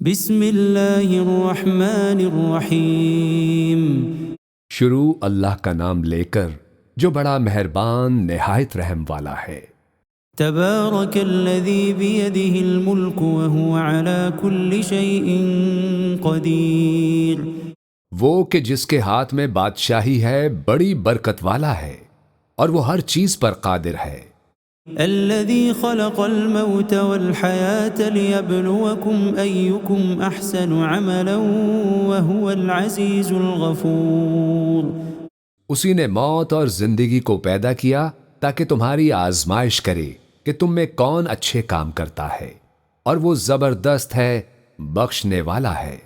بسم اللہ الرحمن الرحیم۔ شروع اللہ کا نام لے کر جو بڑا مہربان نہایت رحم والا ہے۔ تبارک الذی بیدہ الملک وہو علی کل شیء قدیر۔ وہ کہ جس کے ہاتھ میں بادشاہی ہے بڑی برکت والا ہے اور وہ ہر چیز پر قادر ہے۔ الذي خلق الموت والحياة ليبلوكم أيكم أحسن عملا وهو العزيز الغفور۔ اسی نے موت اور زندگی کو پیدا کیا تاکہ تمہاری آزمائش کرے کہ تم میں کون اچھے کام کرتا ہے، اور وہ زبردست ہے، بخشنے والا ہے۔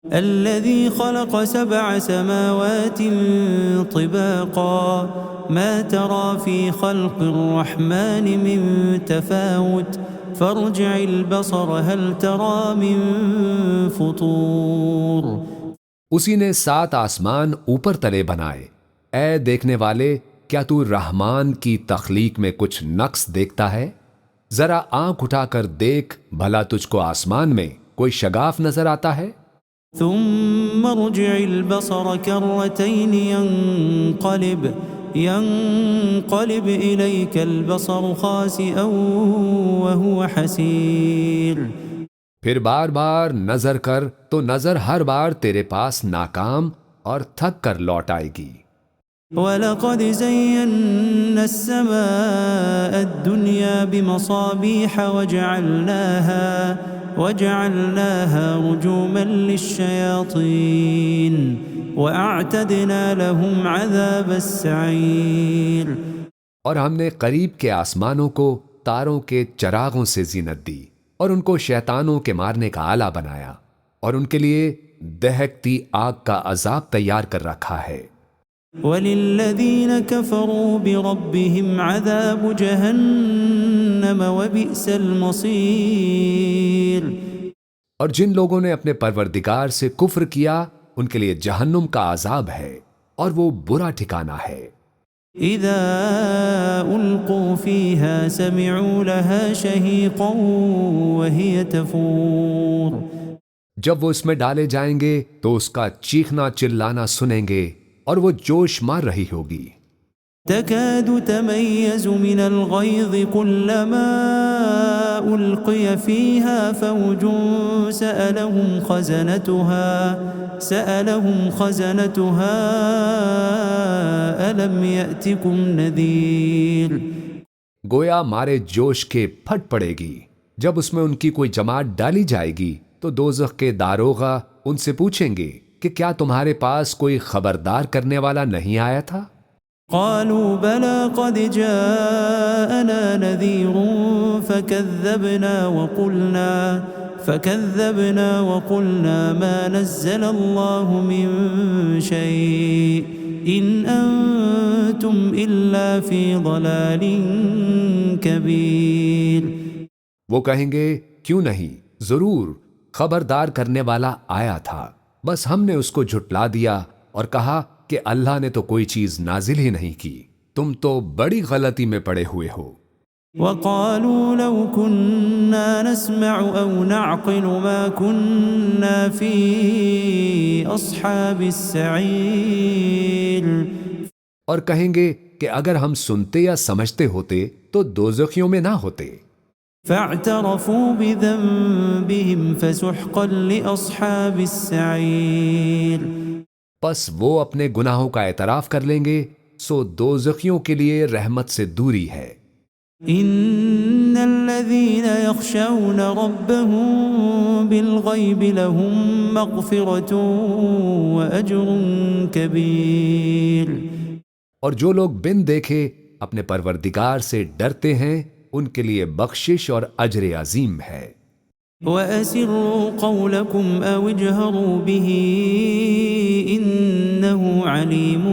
الذي خلق 7 سماوات طباقا ما ترى في خلق الرحمن من تفاوت فارجع البصر هل ترى من فطور۔ اسی نے 7 آسمان اوپر تلے بنائے۔ اے دیکھنے والے، کیا تو رحمان کی تخلیق میں کچھ نقص دیکھتا ہے؟ ذرا آنکھ اٹھا کر دیکھ، بھلا تجھ کو آسمان میں کوئی شگاف نظر آتا ہے؟ ثم ارجع البصر كرتين ينقلب إليك البصر خاسئا وهو حسير۔ پھر بار بار نظر کر تو نظر ہر بار تیرے پاس ناکام اور تھک کر لوٹ آئے گی۔ وَلَقَدْ زَيَّنَّا السَّمَاءَ الدُّنْيَا بِمَصَابِيحَ وَجَعَلْنَاهَا رُجُومًا لِلشَّيَاطِينِ وَأَعْتَدْنَا لَهُمْ عَذَابَ السَّعِيرِ۔ اور ہم نے قریب کے آسمانوں کو تاروں کے چراغوں سے زینت دی اور ان کو شیطانوں کے مارنے کا آلہ بنایا، اور ان کے لیے دہکتی آگ کا عذاب تیار کر رکھا ہے۔ وَلِلَّذِينَ كَفَرُوا بِرَبِّهِمْ عَذَابُ جَهَنَّمَ وَبِئْسَ الْمَصِيرُ۔ اور جن لوگوں نے اپنے پروردگار سے کفر کیا ان کے لیے جہنم کا عذاب ہے، اور وہ برا ٹھکانہ ہے۔ اذا القوا فيها سمعوا لها شهيقا وهي تفور۔ جب وہ اس میں ڈالے جائیں گے تو اس کا چیخنا چلانا سنیں گے، اور وہ جوش مار رہی ہوگی۔ تكاد تميز من الغيظ كلما ألقي فيها فوج سألهم خزنتها ألم يأتكم نذير۔ گویا مارے جوش کے پھٹ پڑے گی۔ جب اس میں ان کی کوئی جماعت ڈالی جائے گی تو دوزخ کے داروغہ ان سے پوچھیں گے کہ کیا تمہارے پاس کوئی خبردار کرنے والا نہیں آیا تھا؟ قالوا بلى قد جاءنا نذير فكذبنا وقلنا ما نزل الله من شيء إن أنتم إلا في ضلال كبير۔ وہ کہیں گے کیوں نہیں، ضرور خبردار کرنے والا آیا تھا، بس ہم نے اس کو جھٹلا دیا اور کہا کہ اللہ نے تو کوئی چیز نازل ہی نہیں کی، تم تو بڑی غلطی میں پڑے ہوئے ہو۔ وقالوا لو كنا نسمع أو نعقل ما كنا في أصحاب السعير۔ اور کہیں گے کہ اگر ہم سنتے یا سمجھتے ہوتے تو دوزخیوں میں نہ ہوتے۔ فاعترفوا بذنبهم فسحقا لأصحاب السعير۔ پس وہ اپنے گناہوں کا اعتراف کر لیں گے، سو دوزخیوں کے لیے رحمت سے دوری ہے۔ ان الذين يخشون ربهم بالغيب لهم مغفرة واجر كبير۔ اور جو لوگ بن دیکھے اپنے پروردگار سے ڈرتے ہیں ان کے لیے بخشش اور اجر عظیم ہے۔ وَأَسِرُّوا قَوْلَكُمْ أَوْ اجْهَرُوا بِهِ إِنَّهُ عَلِيمٌ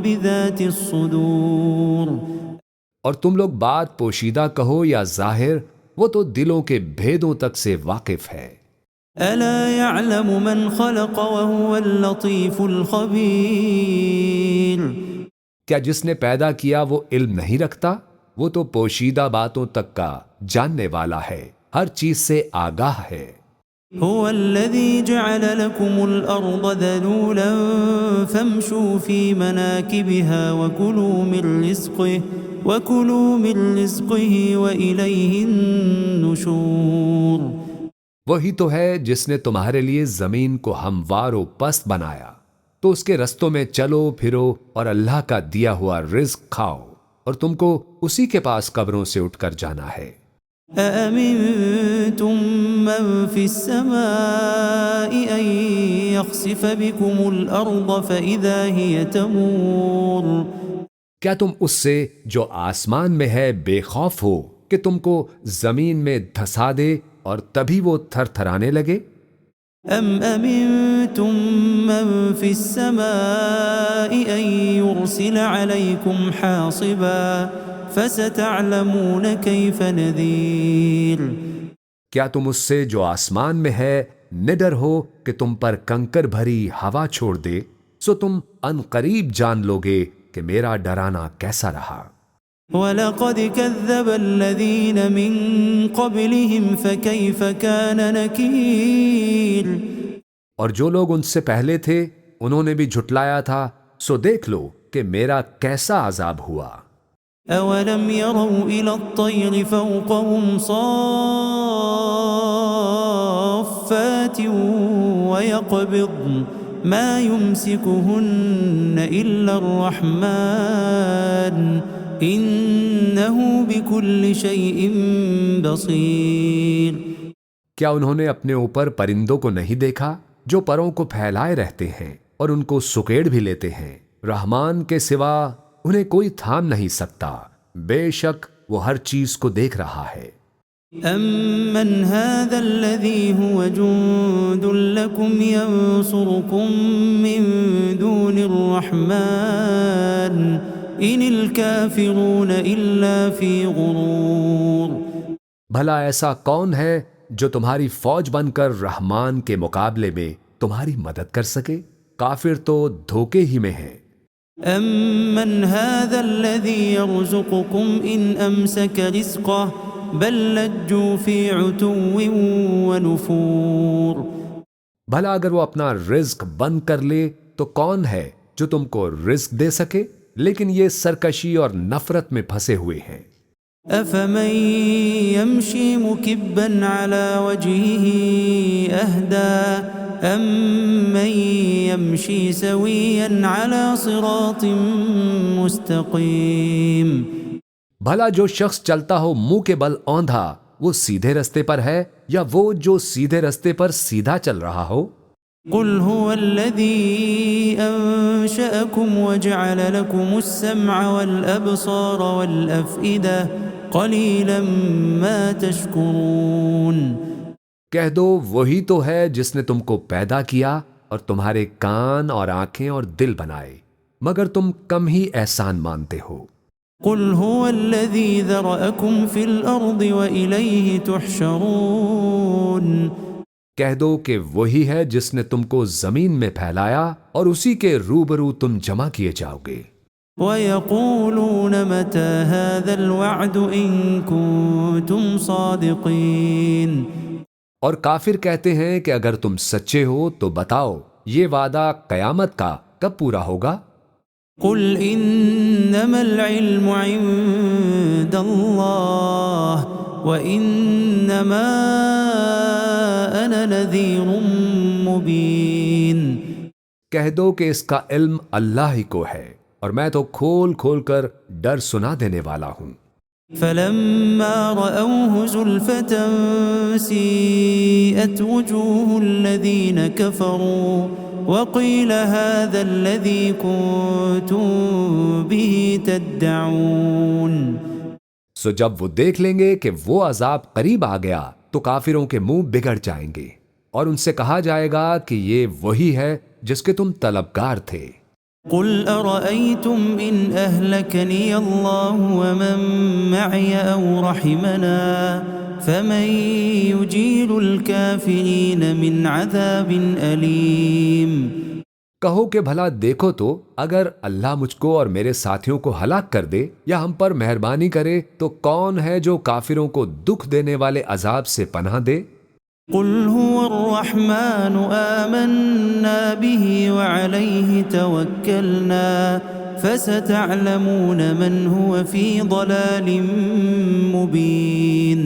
بِذَاتِ الصُّدُورِ۔ اور تم لوگ بات پوشیدہ کہو یا ظاہر، وہ تو دلوں کے بھیدوں تک سے واقف ہے۔ أَلَا يَعْلَمُ مَنْ خَلَقَ وَهُوَ اللَّطِيفُ الْخَبِيرُ۔ کیا جس نے پیدا کیا وہ علم نہیں رکھتا؟ وہ تو پوشیدہ باتوں تک کا جاننے والا ہے، ہر چیز سے آگاہ ہے۔ هو الذي جعل لكم الأرض ذلولا فامشوا في مناكبها وكلوا من رزقه وإليه النشور. وہی تو ہے جس نے تمہارے لیے زمین کو ہموار و پست بنایا، تو اس کے رستوں میں چلو پھرو اور اللہ کا دیا ہوا رزق کھاؤ، اور تم کو اسی کے پاس قبروں سے اٹھ کر جانا ہے۔ أأمنتم من في السماء أن يخسف بكم الأرض فإذا هي تمور. کیا تم اس سے جو آسمان میں ہے بے خوف ہو کہ تم کو زمین میں دھسا دے اور تبھی وہ تھر تھرانے لگے؟ أم أمنتم من في السماء أن يرسل عليكم حاصبا فستعلمون كيف نذير. کیا تم اس سے جو آسمان میں ہے نڈر ہو کہ تم پر کنکر بھری ہوا چھوڑ دے؟ سو تم ان قریب جان لوگے کہ میرا ڈرانا کیسا رہا۔ وَلَقَدْ كَذَّبَ الَّذِينَ مِن قَبْلِهِمْ فَكَيْفَ كَانَ نَكِيرٌ. اور جو لوگ ان سے پہلے تھے انہوں نے بھی جھٹلایا تھا، سو دیکھ لو کہ میرا کیسا عذاب ہوا۔ أَوَلَمْ يَرَوْا إِلَى الطَّيْرِ فَوْقَهُمْ صَافَّاتٍ وَيَقْبِضْنَ مَا يُمْسِكُهُنَّ إِلَّا الرَّحْمَنُ إِنَّهُ بِكُلِّ شَيْءٍ بَصِيرٌ. کیا انہوں نے اپنے اوپر پرندوں کو نہیں دیکھا جو پروں کو پھیلائے رہتے ہیں اور ان کو سکیڑ بھی لیتے ہیں؟ رحمان کے سوا انہیں کوئی تھام نہیں سکتا، بے شک وہ ہر چیز کو دیکھ رہا ہے۔ أَمَّنْ هَذَا الَّذِي هُوَ جُندٌ لَكُمْ يَنصُرُكُم مِّن دُونِ الرَّحْمَنِ إِنِ الْكَافِرُونَ إِلَّا فِي غُرُورٍ. بھلا ایسا کون ہے جو تمہاری فوج بن کر رحمان کے مقابلے میں تمہاری مدد کر سکے؟ کافر تو دھوکے ہی میں ہیں۔ أَمَّنْ هَذَا الَّذِي يَرْزُقُكُمْ إِنْ أَمْسَكَ رِزْقَهُ بَلْ لَجُّوا فِي عُتُوٍّ وَنُفُورٍ. بھلا اگر وہ اپنا رزق بند کر لے تو کون ہے جو تم کو رزق دے سکے؟ لیکن یہ سرکشی اور نفرت میں پھنسے ہوئے ہیں۔ أَفَمَن يَمْشِي مُكِبًّا عَلَى وَجْهِهِ أَهْدَىٰ أَمَّن يَمْشِي سَوِيًّا عَلَى صِرَاطٍ مُّسْتَقِيمٍ. بھلا جو شخص چلتا ہو منہ کے بل اوندھا وہ سیدھے رستے پر ہے، یا وہ جو سیدھے رستے پر سیدھا چل رہا ہو؟ قُلْ هُوَ الَّذِي أَنشَأَكُمْ وَجَعَلَ لَكُمُ السَّمْعَ وَالْأَبْصَارَ وَالْأَفْئِدَةَ قَلِيلًا مَا تَشْكُرُونَ. کہہ دو وہی تو ہے جس نے تم کو پیدا کیا اور تمہارے کان اور آنکھیں اور دل بنائے، مگر تم کم ہی احسان مانتے ہو۔ قُلْ هُوَ الَّذِي ذَرَأَكُمْ فِي الْأَرْضِ وَإِلَيْهِ تُحْشَرُونَ. کہہ دو کہ وہی ہے جس نے تم کو زمین میں پھیلایا اور اسی کے روبرو تم جمع کیے جاؤ گے۔ وَيَقُولُونَ مَتَى هَذَا الْوَعْدُ إِن كُنتُمْ صَادِقِينَ. اور کافر کہتے ہیں کہ اگر تم سچے ہو تو بتاؤ یہ وعدہ قیامت کا کب پورا ہوگا؟ قُلْ إِنَّمَا الْعِلْمُ عِندَ اللَّهِ وَإِنَّمَا أَنَا نَذِيرٌ مُّبِينٌ. کہہ دو کہ اس کا علم اللہ ہی کو ہے اور میں تو کھول کھول کر ڈر سنا دینے والا ہوں۔ فَلَمَّا رَأَوْهُ زُلْفَةً سِيئَتْ وُجُوهُ الَّذِينَ كَفَرُوا وَقِيلَ هَذَا الَّذِي كُنتُم بِهِ تَدَّعُونَ. سو جب وہ دیکھ لیں گے کہ وہ عذاب قریب آ گیا تو کافروں کے منہ بگڑ جائیں گے اور ان سے کہا جائے گا کہ یہ وہی ہے جس کے تم طلبگار تھے۔ قُلْ أَرَأَيْتُمْ إِنْ أَهْلَكَنِيَ اللَّهُ وَمَن مَّعِيَ أَوْ رَحِمَنَا فَمَن يُجِيرُ الْكَافِرِينَ مِنْ عَذَابٍ أَلِيمٍ. کہو کہ بھلا دیکھو تو اگر اللہ مجھ کو اور میرے ساتھیوں کو ہلاک کر دے یا ہم پر مہربانی کرے تو کون ہے جو کافروں کو دکھ دینے والے عذاب سے پناہ دے؟ قل هو الرحمن آمنا به وعليه توكلنا فستعلمون من هو في ضلال مبين۔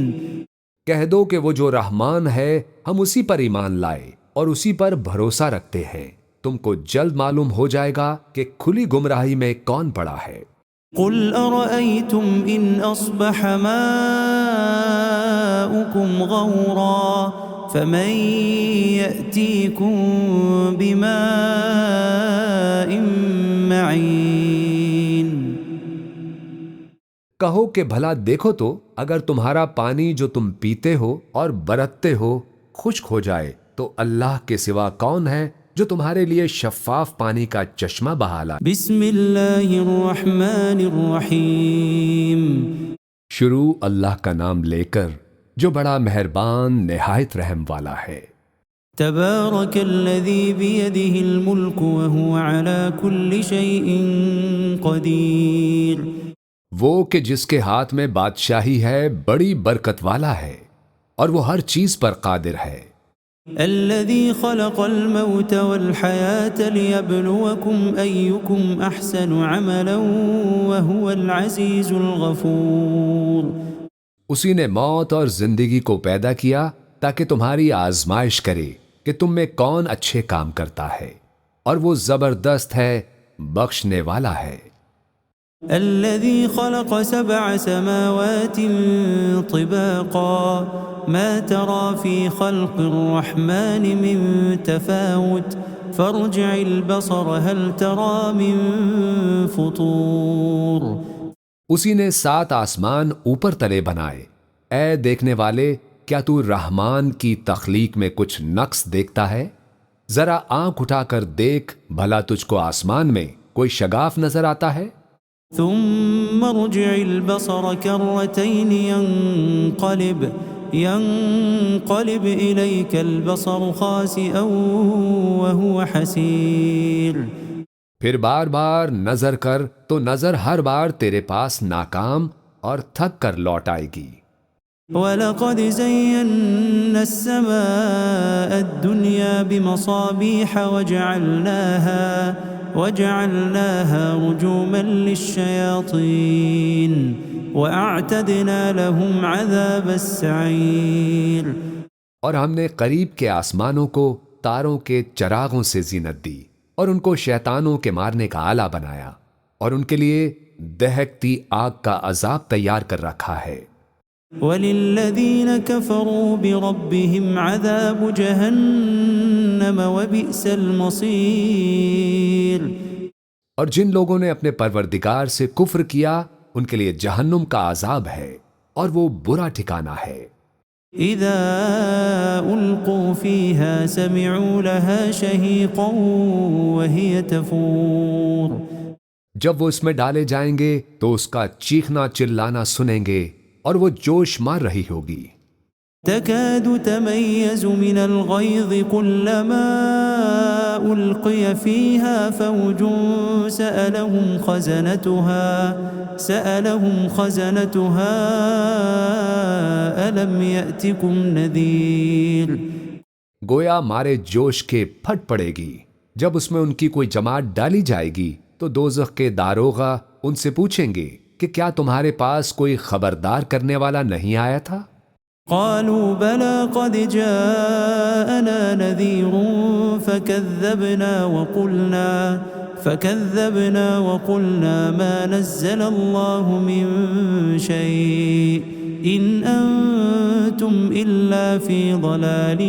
کہہ دو کہ وہ جو رحمان ہے ہم اسی پر ایمان لائے اور اسی پر بھروسہ رکھتے ہیں، تم کو جلد معلوم ہو جائے گا کہ کھلی گمراہی میں کون پڑا ہے۔ قل أرأيتم إن أصبح ماؤكم غورا فمن يأتيكم بماء معين۔ کہو کہ بھلا دیکھو تو اگر تمہارا پانی جو تم پیتے ہو اور برتتے ہو خشک ہو جائے تو اللہ کے سوا کون ہے جو تمہارے لیے شفاف پانی کا چشمہ بہا لائے۔ بسم اللہ الرحمن الرحیم۔ شروع اللہ کا نام لے کر جو بڑا مہربان نہایت رحم والا ہے۔ تبارک الذی بیدہ الملک وہو علی کل شیء قدیر۔ وہ کہ جس کے ہاتھ میں بادشاہی ہے بڑی برکت والا ہے اور وہ ہر چیز پر قادر ہے۔ الذي خلق الموت والحياة ليبلوكم أيكم أحسن عملا وهو العزيز الغفور۔ اسی نے موت اور زندگی کو پیدا کیا تاکہ تمہاری آزمائش کرے کہ تم میں کون اچھے کام کرتا ہے، اور وہ زبردست ہے، بخشنے والا ہے۔ الذي خلق 7 سماوات طباقا ما ترى في خلق الرحمن من تفاوت فارجع البصر هل ترى من فطور۔ اسی نے 7 آسمان اوپر تلے بنائے، اے دیکھنے والے کیا تو رحمان کی تخلیق میں کچھ نقص دیکھتا ہے؟ ذرا آنکھ اٹھا کر دیکھ بھلا تجھ کو آسمان میں کوئی شگاف نظر آتا ہے؟ ثم ارجع البصر كرتين ينقلب إليك البصر خاسئا وهو حسير۔ پھر بار بار نظر کر تو نظر ہر بار تیرے پاس ناکام اور تھک کر لوٹ آئے گی۔ وَلَقَدْ زَيَّنَّا السَّمَاءَ الدُّنْيَا بِمَصَابِيحَ وَجَعَلْنَاهَا رُجُومًا لِلشَّيَاطِينِ وَأَعْتَدْنَا لَهُمْ عَذَابَ السَّعِيرِ۔ اور ہم نے قریب کے آسمانوں کو تاروں کے چراغوں سے زینت دی اور ان کو شیطانوں کے مارنے کا آلہ بنایا، اور ان کے لیے دہکتی آگ کا عذاب تیار کر رکھا ہے۔ وَلِلَّذِينَ كَفَرُوا بِرَبِّهِمْ عَذَابُ جَهَنَّمَ وَبِئْسَ الْمَصِيرُ۔ اور جن لوگوں نے اپنے پروردگار سے کفر کیا ان کے لیے جہنم کا عذاب ہے اور وہ برا ٹھکانہ ہے۔ اذا القوا فيها سمعوا لها شهيقا وهي تفور۔ جب وہ اس میں ڈالے جائیں گے تو اس کا چیخنا چلانا سنیں گے اور وہ جوش مار رہی ہوگی۔ تكاد تميز من الغيظ كلما ألقي فيها فوج سألهم خزنتها ألم يأتكم نذير۔ گویا مارے جوش کے پھٹ پڑے گی۔ جب اس میں ان کی کوئی جماعت ڈالی جائے گی تو دوزخ کے داروغہ ان سے پوچھیں گے کہ کیا تمہارے پاس کوئی خبردار کرنے والا نہیں آیا تھا؟ قالوا بلى قد جاءنا نذير فكذبنا وقلنا ما نزل الله من شيء إن أنتم إلا في ضلال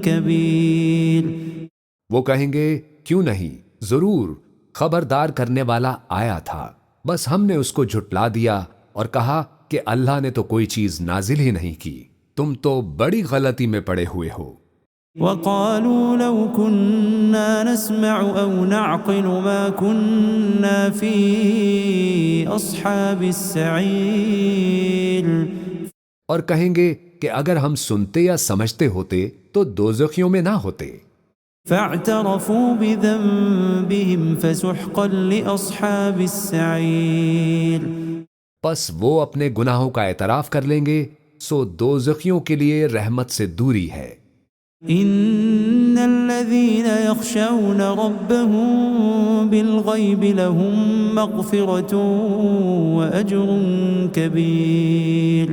كبير۔ وہ کہیں گے کیوں نہیں، ضرور خبردار کرنے والا آیا تھا، بس ہم نے اس کو جھٹلا دیا اور کہا کہ اللہ نے تو کوئی چیز نازل ہی نہیں کی، تم تو بڑی غلطی میں پڑے ہوئے ہو۔ وقالوا لو كنا نسمع أو نعقل ما كنا في أصحاب السعير۔ اور کہیں گے کہ اگر ہم سنتے یا سمجھتے ہوتے تو دوزخیوں میں نہ ہوتے۔ فاعترفوا بذنبهم فسحقا لأصحاب السعير۔ پس وہ اپنے گناہوں کا اعتراف کر لیں گے، سو دوزخیوں کے لیے رحمت سے دوری ہے۔ ان الذين يخشون ربهم بالغيب لهم مغفرة واجر كبير۔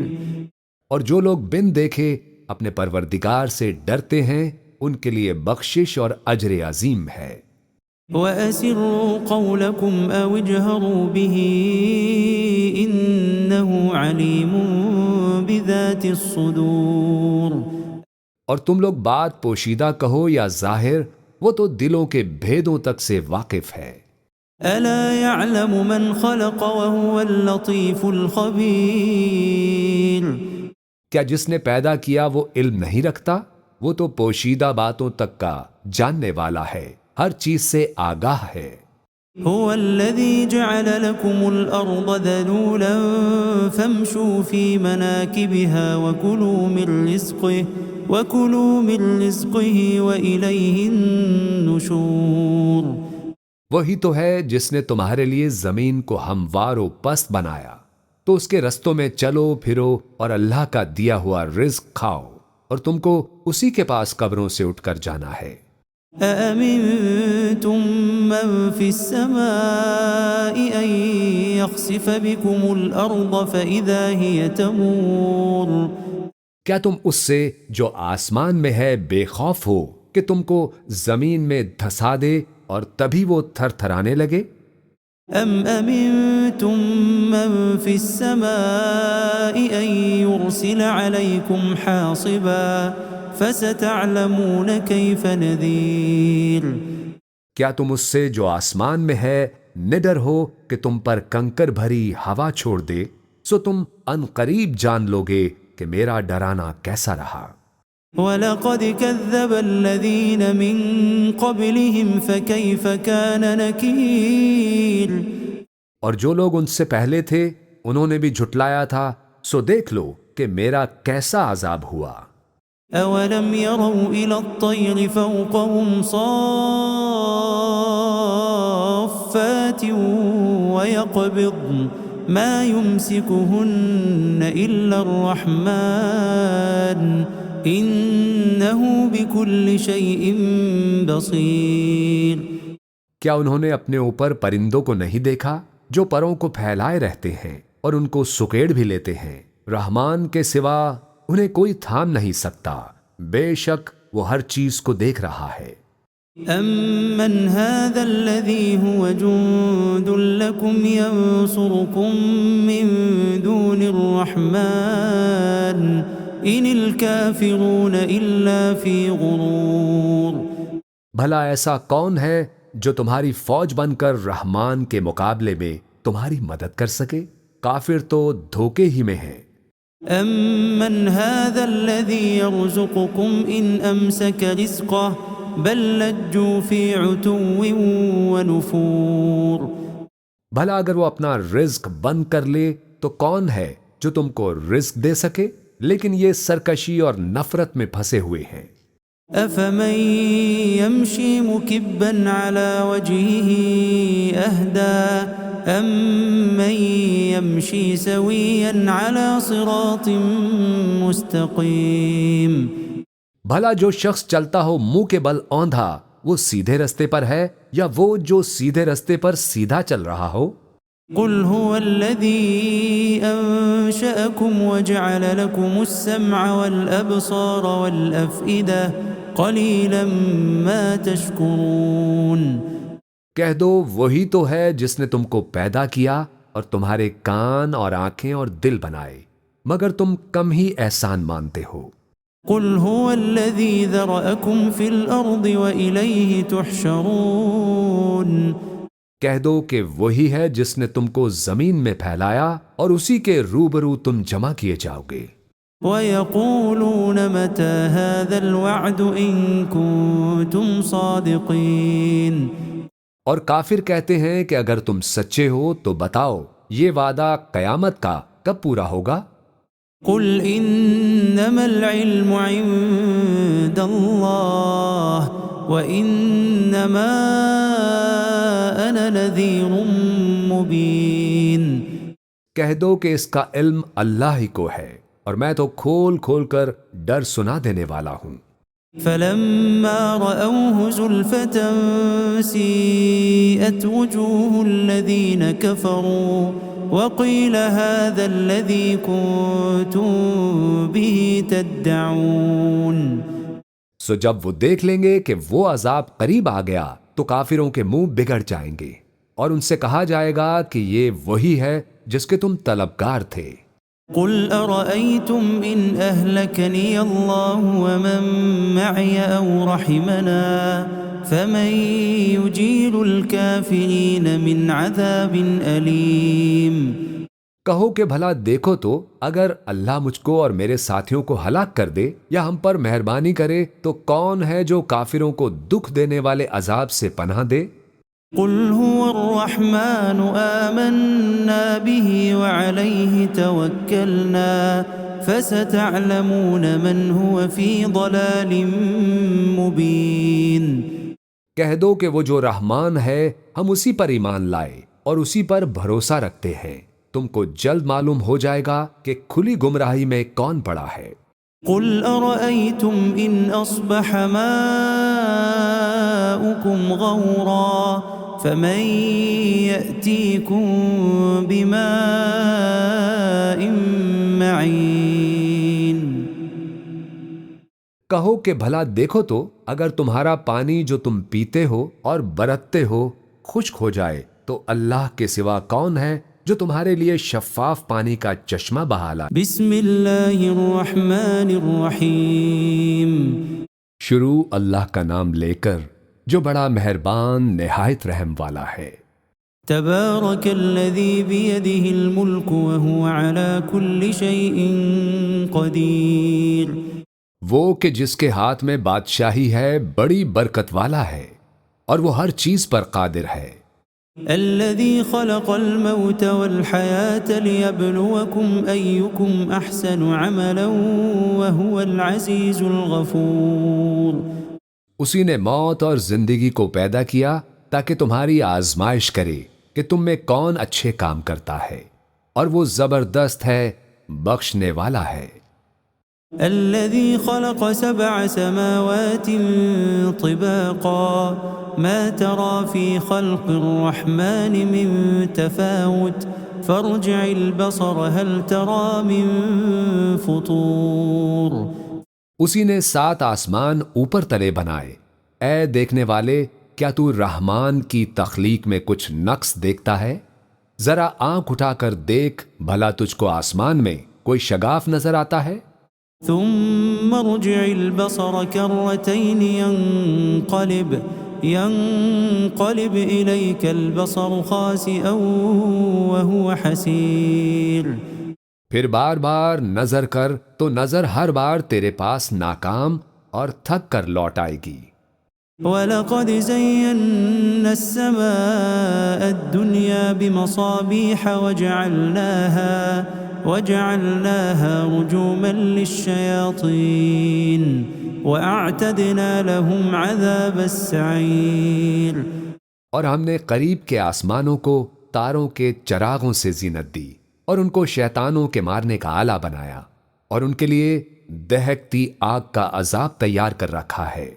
اور جو لوگ بن دیکھے اپنے پروردگار سے ڈرتے ہیں ان کے لیے بخشش اور اجر عظیم ہے۔ وَأَسِرُّوا قَوْلَكُمْ أَوْ اجْهَرُوا بِهِ إِنَّهُ عَلِيمٌ بِذَاتِ الصُّدُورِ۔ اور تم لوگ بات پوشیدہ کہو یا ظاہر، وہ تو دلوں کے بھیدوں تک سے واقف ہے۔ أَلَا يَعْلَمُ مَنْ خَلَقَ وَهُوَ اللَّطِيفُ الْخَبِيرُ۔ کیا جس نے پیدا کیا وہ علم نہیں رکھتا؟ وہ تو پوشیدہ باتوں تک کا جاننے والا ہے، ہر چیز سے آگاہ ہے۔ هو الذي جعل لكم الأرض ذلولا فامشوا في مناكبها وكلوا من رزقه وإليه النشور۔ وہی تو ہے جس نے تمہارے لیے زمین کو ہموار و پست بنایا، تو اس کے رستوں میں چلو پھرو اور اللہ کا دیا ہوا رزق کھاؤ، اور تم کو اسی کے پاس قبروں سے اٹھ کر جانا ہے۔ أَأَمِنتُم مَّن فِي السَّمَاءِ أَن يَخْسِفَ بِكُمُ الْأَرْضَ فَإِذَا هِيَ تَمُورُ۔ کیا تم اس سے جو آسمان میں ہے بے خوف ہو کہ تم کو زمین میں دھسا دے اور تبھی وہ تھر تھرانے لگے؟ أَمْ أَمِنتُم مَّن فِي السَّمَاءِ أَن يُرْسِلَ عَلَيْكُمْ حَاصِبًا فَسَتَعْلَمُونَ كَيْفَ نَذِيرِ۔ کیا تم اس سے جو آسمان میں ہے نڈر ہو کہ تم پر کنکر بھری ہوا چھوڑ دے، سو تم ان قریب جان لوگے کہ میرا ڈرانا کیسا رہا۔ وَلَقَدْ كَذَّبَ الَّذِينَ مِن قَبْلِهِمْ فَكَيْفَ كَانَ نَكِيرِ۔ اور جو لوگ ان سے پہلے تھے انہوں نے بھی جھٹلایا تھا، سو دیکھ لو کہ میرا کیسا عذاب ہوا۔ أَوَلَمْ يَرَوْا إِلَى الطَّيْرِ فَوْقَهُمْ صَافَّاتٍ وَيَقْبِضْنَ مَا يُمْسِكُهُنَّ إِلَّا الرَّحْمَنُ إِنَّهُ بِكُلِّ شَيْءٍ بَصِيرٌ۔ کیا انہوں نے اپنے اوپر پرندوں کو نہیں دیکھا جو پروں کو پھیلائے رہتے ہیں اور ان کو سکیڑ بھی لیتے ہیں؟ رحمان کے سوا انہیں کوئی تھام نہیں سکتا، بے شک وہ ہر چیز کو دیکھ رہا ہے۔ أَمَّنْ هَذَا الَّذِي هُوَ جُندٌ لَكُمْ يَنصُرُكُم مِّن دُونِ الرَّحْمَنِ إِنِ الْكَافِرُونَ إِلَّا فِي غُرُورٍ۔ بھلا ایسا کون ہے جو تمہاری فوج بن کر رحمان کے مقابلے میں تمہاری مدد کر سکے؟ کافر تو دھوکے ہی میں ہیں۔ أَمَّنْ هَذَا الَّذِي يَرْزُقُكُمْ إِنْ أَمْسَكَ رِزْقَهُ بَل لَجُّوا فِي عُتُوٍّ وَنُفُورٍ۔ بھلا اگر وہ اپنا رزق بند کر لے تو کون ہے جو تم کو رزق دے سکے؟ لیکن یہ سرکشی اور نفرت میں پھنسے ہوئے ہیں۔ أَفَمَن يَمْشِي مُكِبًّا عَلَى وَجْهِهِ أَهْدَىٰ أَمَّن يَمْشِي سَوِيًّا عَلَى صِرَاطٍ مُّسْتَقِيمٍ۔ بھلا جو شخص چلتا ہو منہ کے بل اوندھا وہ سیدھے رستے پر ہے، یا وہ جو سیدھے رستے پر سیدھا چل رہا ہو؟ قُلْ هُوَ الَّذِي أَنشَأَكُمْ وَجَعَلَ لَكُمُ السَّمْعَ وَالْأَبْصَارَ وَالْأَفْئِدَةَ قَلِيلًا مَا تَشْكُرُونَ۔ کہہ دو وہی تو ہے جس نے تم کو پیدا کیا اور تمہارے کان اور آنکھیں اور دل بنائے، مگر تم کم ہی احسان مانتے ہو۔ قُلْ هُوَ الَّذِي ذَرَأَكُمْ فِي الْأَرْضِ وَإِلَيْهِ تُحْشَرُونَ۔ کہہ دو کہ وہی ہے جس نے تم کو زمین میں پھیلایا اور اسی کے روبرو تم جمع کیے جاؤ گے۔ وَيَقُولُونَ مَتَى هَذَا الْوَعْدُ إِن كُنتُمْ صَادِقِينَ۔ اور کافر کہتے ہیں کہ اگر تم سچے ہو تو بتاؤ یہ وعدہ قیامت کا کب پورا ہوگا؟ قُلْ إِنَّمَا الْعِلْمُ عِندَ اللَّهِ وَإِنَّمَا أَنَا نَذِيرٌ مُّبِينٌ۔ کہہ دو کہ اس کا علم اللہ ہی کو ہے، اور میں تو کھول کھول کر ڈر سنا دینے والا ہوں۔ فلما رأوه زلفة سيئت وجوه الذين كفروا وقيل هذا الذي كنتم به تدعون۔ سو جب وہ دیکھ لیں گے کہ وہ عذاب قریب آ گیا تو کافروں کے منہ بگڑ جائیں گے اور ان سے کہا جائے گا کہ یہ وہی ہے جس کے تم طلبگار تھے۔ قل أرأيتم إن أهلكني الله ومن معي أو رحمنا فمن يجير الكافرين من عذاب أليم۔ کہو کہ بھلا دیکھو تو اگر اللہ مجھ کو اور میرے ساتھیوں کو ہلاک کر دے یا ہم پر مہربانی کرے تو کون ہے جو کافروں کو دکھ دینے والے عذاب سے پناہ دے؟ قل هو الرحمن آمنا به وعليه توكلنا فستعلمون من هو في ضلال مبين۔ کہہ دو کہ وہ جو رحمان ہے ہم اسی پر ایمان لائے اور اسی پر بھروسہ رکھتے ہیں، تم کو جلد معلوم ہو جائے گا کہ کھلی گمراہی میں کون پڑا ہے۔ قل أرأيتم إن أصبح ماؤكم غورا فمن يأتيكم بماء معين۔ کہو کہ بھلا دیکھو تو اگر تمہارا پانی جو تم پیتے ہو اور برتتے ہو خشک ہو جائے تو اللہ کے سوا کون ہے جو تمہارے لیے شفاف پانی کا چشمہ بہا لائے۔ بسم اللہ الرحمن الرحیم۔ شروع اللہ کا نام لے کر جو بڑا مہربان نہایت رحم والا ہے۔ تبارک الذی بیدہ الملک وہو علی کل شیء قدیر۔ وہ کہ جس کے ہاتھ میں بادشاہی ہے بڑی برکت والا ہے اور وہ ہر چیز پر قادر ہے۔ الذي خلق الموت والحياة ليبلوكم أيكم أحسن عملا وهو العزيز الغفور۔ اسی نے موت اور زندگی کو پیدا کیا تاکہ تمہاری آزمائش کرے کہ تم میں کون اچھے کام کرتا ہے، اور وہ زبردست ہے، بخشنے والا ہے۔ الذي خلق 7 سماوات طباقا ما ترى في خلق الرحمن من تفاوت فارجع البصر هل ترى من فطور۔ اسی نے 7 آسمان اوپر تلے بنائے، اے دیکھنے والے کیا تو رحمان کی تخلیق میں کچھ نقص دیکھتا ہے؟ ذرا آنکھ اٹھا کر دیکھ بھلا تجھ کو آسمان میں کوئی شگاف نظر آتا ہے؟ ثم ارجع البصر كرتين ينقلب إليك البصر خاسئا وهو حسير۔ پھر بار بار نظر کر تو نظر ہر بار تیرے پاس ناکام اور تھک کر لوٹ آئے گی۔ وَلَقَدْ زَيَّنَّا السَّمَاءَ الدُّنْيَا بِمَصَابِيحَ وَجَعَلْنَاهَا رُجُومًا لِلشَّيَاطِينِ وَأَعْتَدْنَا لَهُمْ عَذَابَ السَّعِيرِ۔ اور ہم نے قریب کے آسمانوں کو تاروں کے چراغوں سے زینت دی اور ان کو شیطانوں کے مارنے کا آلہ بنایا، اور ان کے لیے دہکتی آگ کا عذاب تیار کر رکھا ہے۔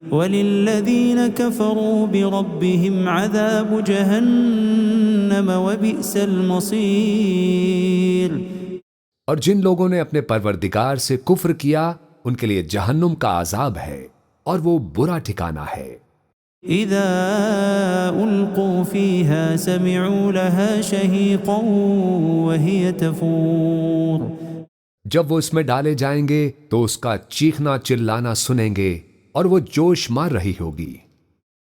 وَلِلَّذِينَ كَفَرُوا بِرَبِّهِمْ عَذَابُ جَهَنَّمَ وَبِئْسَ الْمَصِيرُ۔ اور جن لوگوں نے اپنے پروردگار سے کفر کیا ان کے لیے جہنم کا عذاب ہے اور وہ برا ٹھکانہ ہے۔ اذا القوا فيها سمعوا لها شهيقا وهي تفور۔ جب وہ اس میں ڈالے جائیں گے تو اس کا چیخنا چلانا سنیں گے اور وہ جوش مار رہی ہوگی۔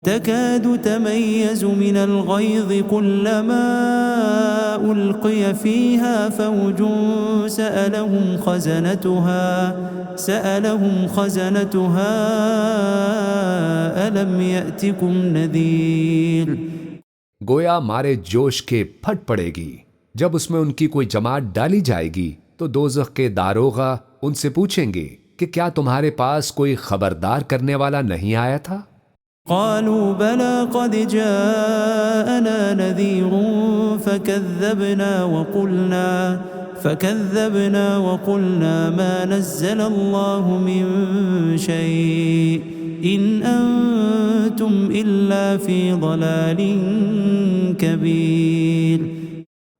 تكاد تميز من الغيظ كلما ألقي فيها فوج سألهم خزنتها ألم يأتكم نذير۔ گویا مارے جوش کے پھٹ پڑے گی۔ جب اس میں ان کی کوئی جماعت ڈالی جائے گی تو دوزخ کے داروغہ ان سے پوچھیں گے کہ کیا تمہارے پاس کوئی خبردار کرنے والا نہیں آیا تھا؟ قالوا بلى قد جاءنا نذير فكذبنا وقلنا ما نزل الله من شيء إن أنتم إلا في ضلال كبير.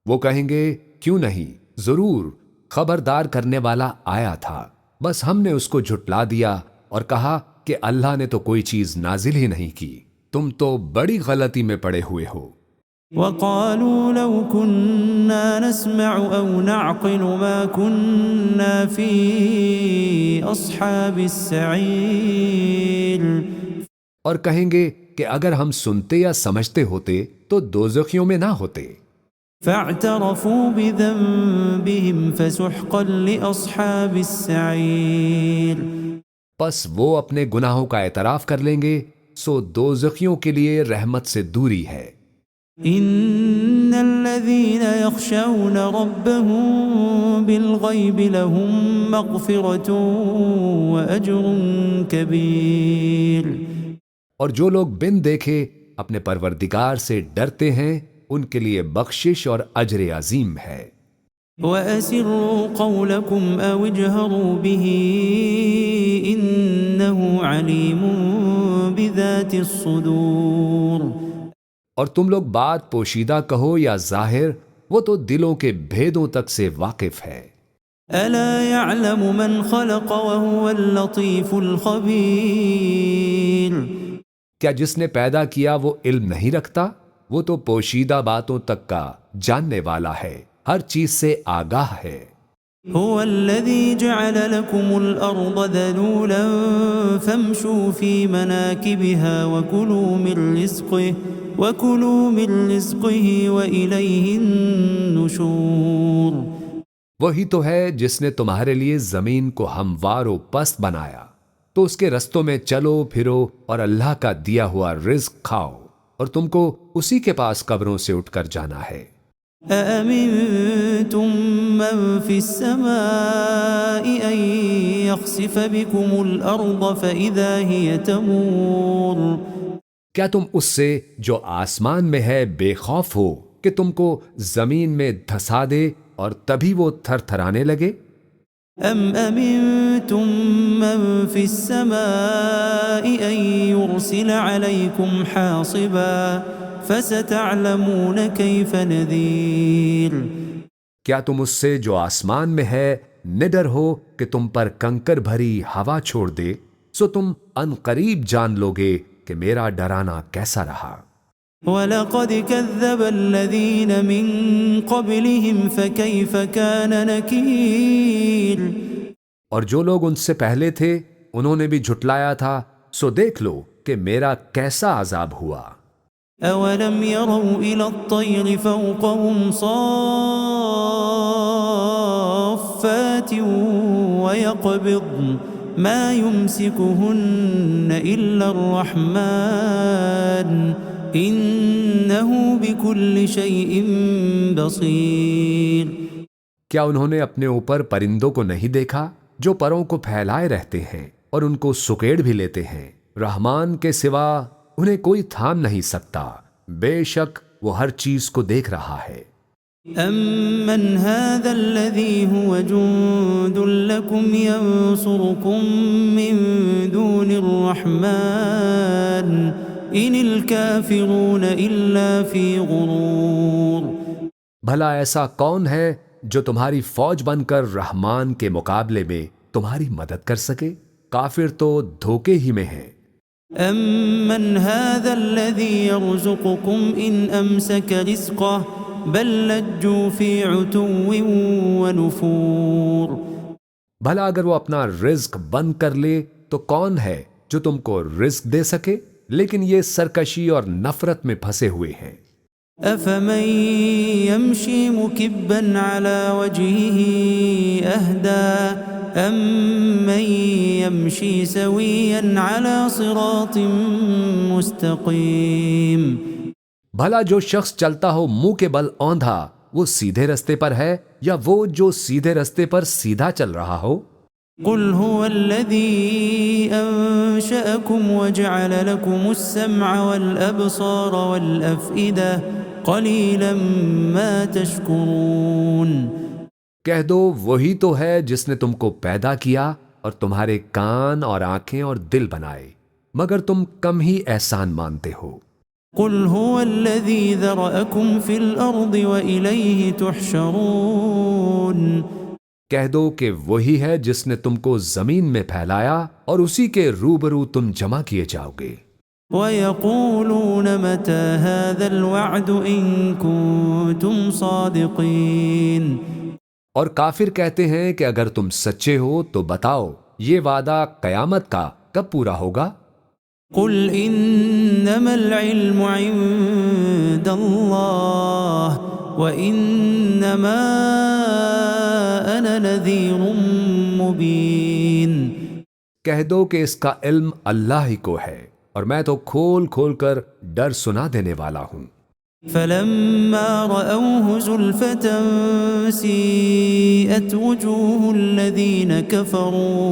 وہ کہیں گے کیوں نہیں، ضرور خبردار کرنے والا آیا تھا، بس ہم نے اس کو جھٹلا دیا اور کہا کہ اللہ نے تو کوئی چیز نازل ہی نہیں کی، تم تو بڑی غلطی میں پڑے ہوئے ہو. وقالوا لو كنا نسمع أو نعقل ما كنا في أصحاب السعير. اور کہیں گے کہ اگر ہم سنتے یا سمجھتے ہوتے تو دوزخیوں میں نہ ہوتے. فاعترفوا بذنبهم فسحقا لأصحاب السعير. پس وہ اپنے گناہوں کا اعتراف کر لیں گے، سو دوزخیوں کے لیے رحمت سے دوری ہے. ان الذين يخشون ربهم بالغيب لهم مغفرة واجر كبير. اور جو لوگ بن دیکھے اپنے پروردگار سے ڈرتے ہیں ان کے لیے بخشش اور اجر عظیم ہے. وَأَسِرُّوا قَوْلَكُمْ أَوْ اجْهَرُوا بِهِ إِنَّهُ عَلِيمٌ بِذَاتِ الصُّدُورِ. اور تم لوگ بات پوشیدہ کہو یا ظاہر، وہ تو دلوں کے بھیدوں تک سے واقف ہے. أَلَا يَعْلَمُ مَنْ خَلَقَ وَهُوَ اللَّطِيفُ الْخَبِيرُ. کیا جس نے پیدا کیا وہ علم نہیں رکھتا؟ وہ تو پوشیدہ باتوں تک کا جاننے والا ہے، ہر چیز سے آگاہ ہے. هو الذي جعل لكم الأرض ذلولا فامشوا في مناكبها وكلوا من رزقه وإليه النشور. وہی تو ہے جس نے تمہارے لیے زمین کو ہموار و پست بنایا، تو اس کے رستوں میں چلو پھرو اور اللہ کا دیا ہوا رزق کھاؤ، اور تم کو اسی کے پاس قبروں سے اٹھ کر جانا ہے. أَأَمِنْتُمْ مَنْ فِي السَّمَاءِ أَنْ يَخْسِفَ بِكُمُ الْأَرْضَ فَإِذَا هِيَ تَمُورُ. کیا تم اس سے جو آسمان میں ہے بے خوف ہو کہ تم کو زمین میں دھسا دے اور تبھی وہ تھر تھرانے لگے؟ أَمْ أَمِنْتُمْ مَنْ فِي السَّمَاءِ أَنْ يُرْسِلَ عَلَيْكُمْ حَاصِبًا فَسَتَعْلَمُونَ كَيْفَ نَذِيرٌ. کیا تم اس سے جو آسمان میں ہے نڈر ہو کہ تم پر کنکر بھری ہوا چھوڑ دے، سو تم ان قریب جان لوگے کہ میرا ڈرانا کیسا رہا. وَلَقَدْ كَذَّبَ الَّذِينَ مِن قَبْلِهِمْ فَكَيْفَ كَانَ نَكِيرٌ. اور جو لوگ ان سے پہلے تھے انہوں نے بھی جھٹلایا تھا، سو دیکھ لو کہ میرا کیسا عذاب ہوا. أَوَلَمْ يَرَوْا إِلَى الطَّيْرِ فَوْقَهُمْ صَافَّاتٍ وَيَقْبِضْنَ مَا يُمْسِكُهُنَّ إِلَّا الرَّحْمَنُ إِنَّهُ بِكُلِّ شَيْءٍ بَصِيرٌ. کیا انہوں نے اپنے اوپر پرندوں کو نہیں دیکھا جو پروں کو پھیلائے رہتے ہیں اور ان کو سکیڑ بھی لیتے ہیں؟ رحمان کے سوا انہیں کوئی تھام نہیں سکتا، بے شک وہ ہر چیز کو دیکھ رہا ہے. أَمَّنْ هَذَا الَّذِي هُوَ جُندٌ لَكُمْ يَنصُرُكُم مِّن دُونِ الرَّحْمَنِ إِنِ الْكَافِرُونَ إِلَّا فِي غُرُورٍ. بھلا ایسا کون ہے جو تمہاری فوج بن کر رحمان کے مقابلے میں تمہاری مدد کر سکے؟ کافر تو دھوکے ہی میں ہیں. أَمَّنْ هَذَا الَّذِي يَرْزُقُكُمْ إِنْ أَمْسَكَ رِزْقَهُ بَلْ لَجُّوا فِي عُتُوٍّ وَنُفُورٍ. بھلا اگر وہ اپنا رزق بند کر لے تو کون ہے جو تم کو رزق دے سکے؟ لیکن یہ سرکشی اور نفرت میں پھنسے ہوئے ہیں. أَفَمَن يَمْشِي مُكِبًّا عَلَى وَجْهِهِ أَهْدَىٰ أَمَّن يَمْشِي سَوِيًّا عَلَى صِرَاطٍ مُسْتَقِيمٍ. بھلا جو شخص چلتا ہو منہ کے بل اوندھا وہ سیدھے رستے پر ہے یا وہ جو سیدھے رستے پر سیدھا چل رہا ہو؟ قُلْ هُوَ الَّذِي أَنشَأَكُمْ وَجَعَلَ لَكُمُ السَّمْعَ وَالْأَبْصَارَ وَالْأَفْئِدَةَ قَلِيلًا مَا تَشْكُرُونَ. کہہ دو وہی تو ہے جس نے تم کو پیدا کیا اور تمہارے کان اور آنکھیں اور دل بنائے، مگر تم کم ہی احسان مانتے ہو۔ قل هو الذي ذرأكم في الأرض وإليه تحشرون۔ کہہ دو کہ وہی ہے جس نے تم کو زمین میں پھیلایا اور اسی کے روبرو تم جمع کیے جاؤ گے۔ وَيَقُولُونَ مَتَى هَذَا الْوَعْدُ إِن كُنتُمْ صَادِقِينَ۔ اور کافر کہتے ہیں کہ اگر تم سچے ہو تو بتاؤ یہ وعدہ قیامت کا کب پورا ہوگا؟ قُلْ إِنَّمَا الْعِلْمُ عِندَ اللَّهِ وَإِنَّمَا أَنَا نَذِيرٌ مُبِينٌ۔ کہہ دو کہ اس کا علم اللہ ہی کو ہے اور میں تو کھول کھول کر ڈر سنا دینے والا ہوں۔ فَلَمَّا رَأَوْهُ زُلْفَةً سِيئَتْ وُجُوهُ الَّذِينَ كَفَرُوا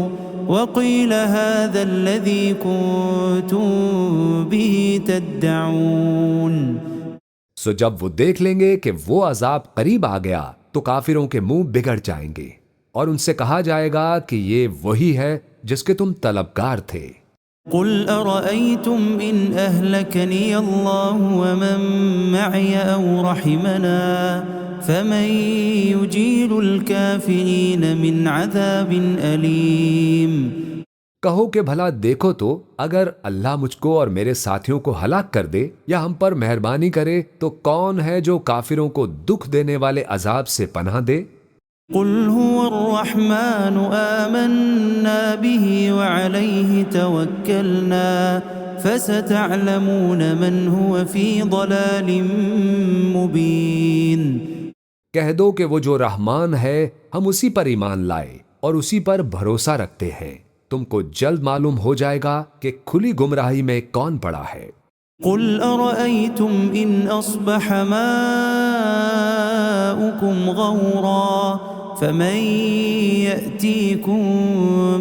وَقِيلَ هَذَا الَّذِي كُنتُم بِهِ تَدَّعُونَ۔ سو جب وہ دیکھ لیں گے کہ وہ عذاب قریب آ گیا تو کافروں کے منہ بگڑ جائیں گے اور ان سے کہا جائے گا کہ یہ وہی ہے جس کے تم طلبگار تھے۔ قُلْ أَرَأَيْتُمْ إِنْ أَهْلَكَنِيَ اللَّهُ وَمَن مَّعِيَ أَوْ رَحِمَنَا فَمَن يُجِيرُ الْكَافِرِينَ مِنْ عَذَابٍ أَلِيمٍ۔ کہو کہ بھلا دیکھو تو اگر اللہ مجھ کو اور میرے ساتھیوں کو ہلاک کر دے یا ہم پر مہربانی کرے تو کون ہے جو کافروں کو دکھ دینے والے عذاب سے پناہ دے؟ قُلْ هُوَ الرَّحْمَنُ آمَنَّا بِهِ وَعَلَيْهِ تَوَكَّلْنَا فَسَتَعْلَمُونَ مَنْ هُوَ فِي ضَلَالٍ مُبِينٍ۔ کہہ دو کہ وہ جو رحمان ہے ہم اسی پر ایمان لائے اور اسی پر بھروسہ رکھتے ہیں، تم کو جلد معلوم ہو جائے گا کہ کھلی گمراہی میں کون پڑا ہے۔ قُلْ أَرَأَيْتُمْ إِنْ أَصْبَحَ مَاؤُكُمْ غَوْرًا فَمَن يَأْتِيكُم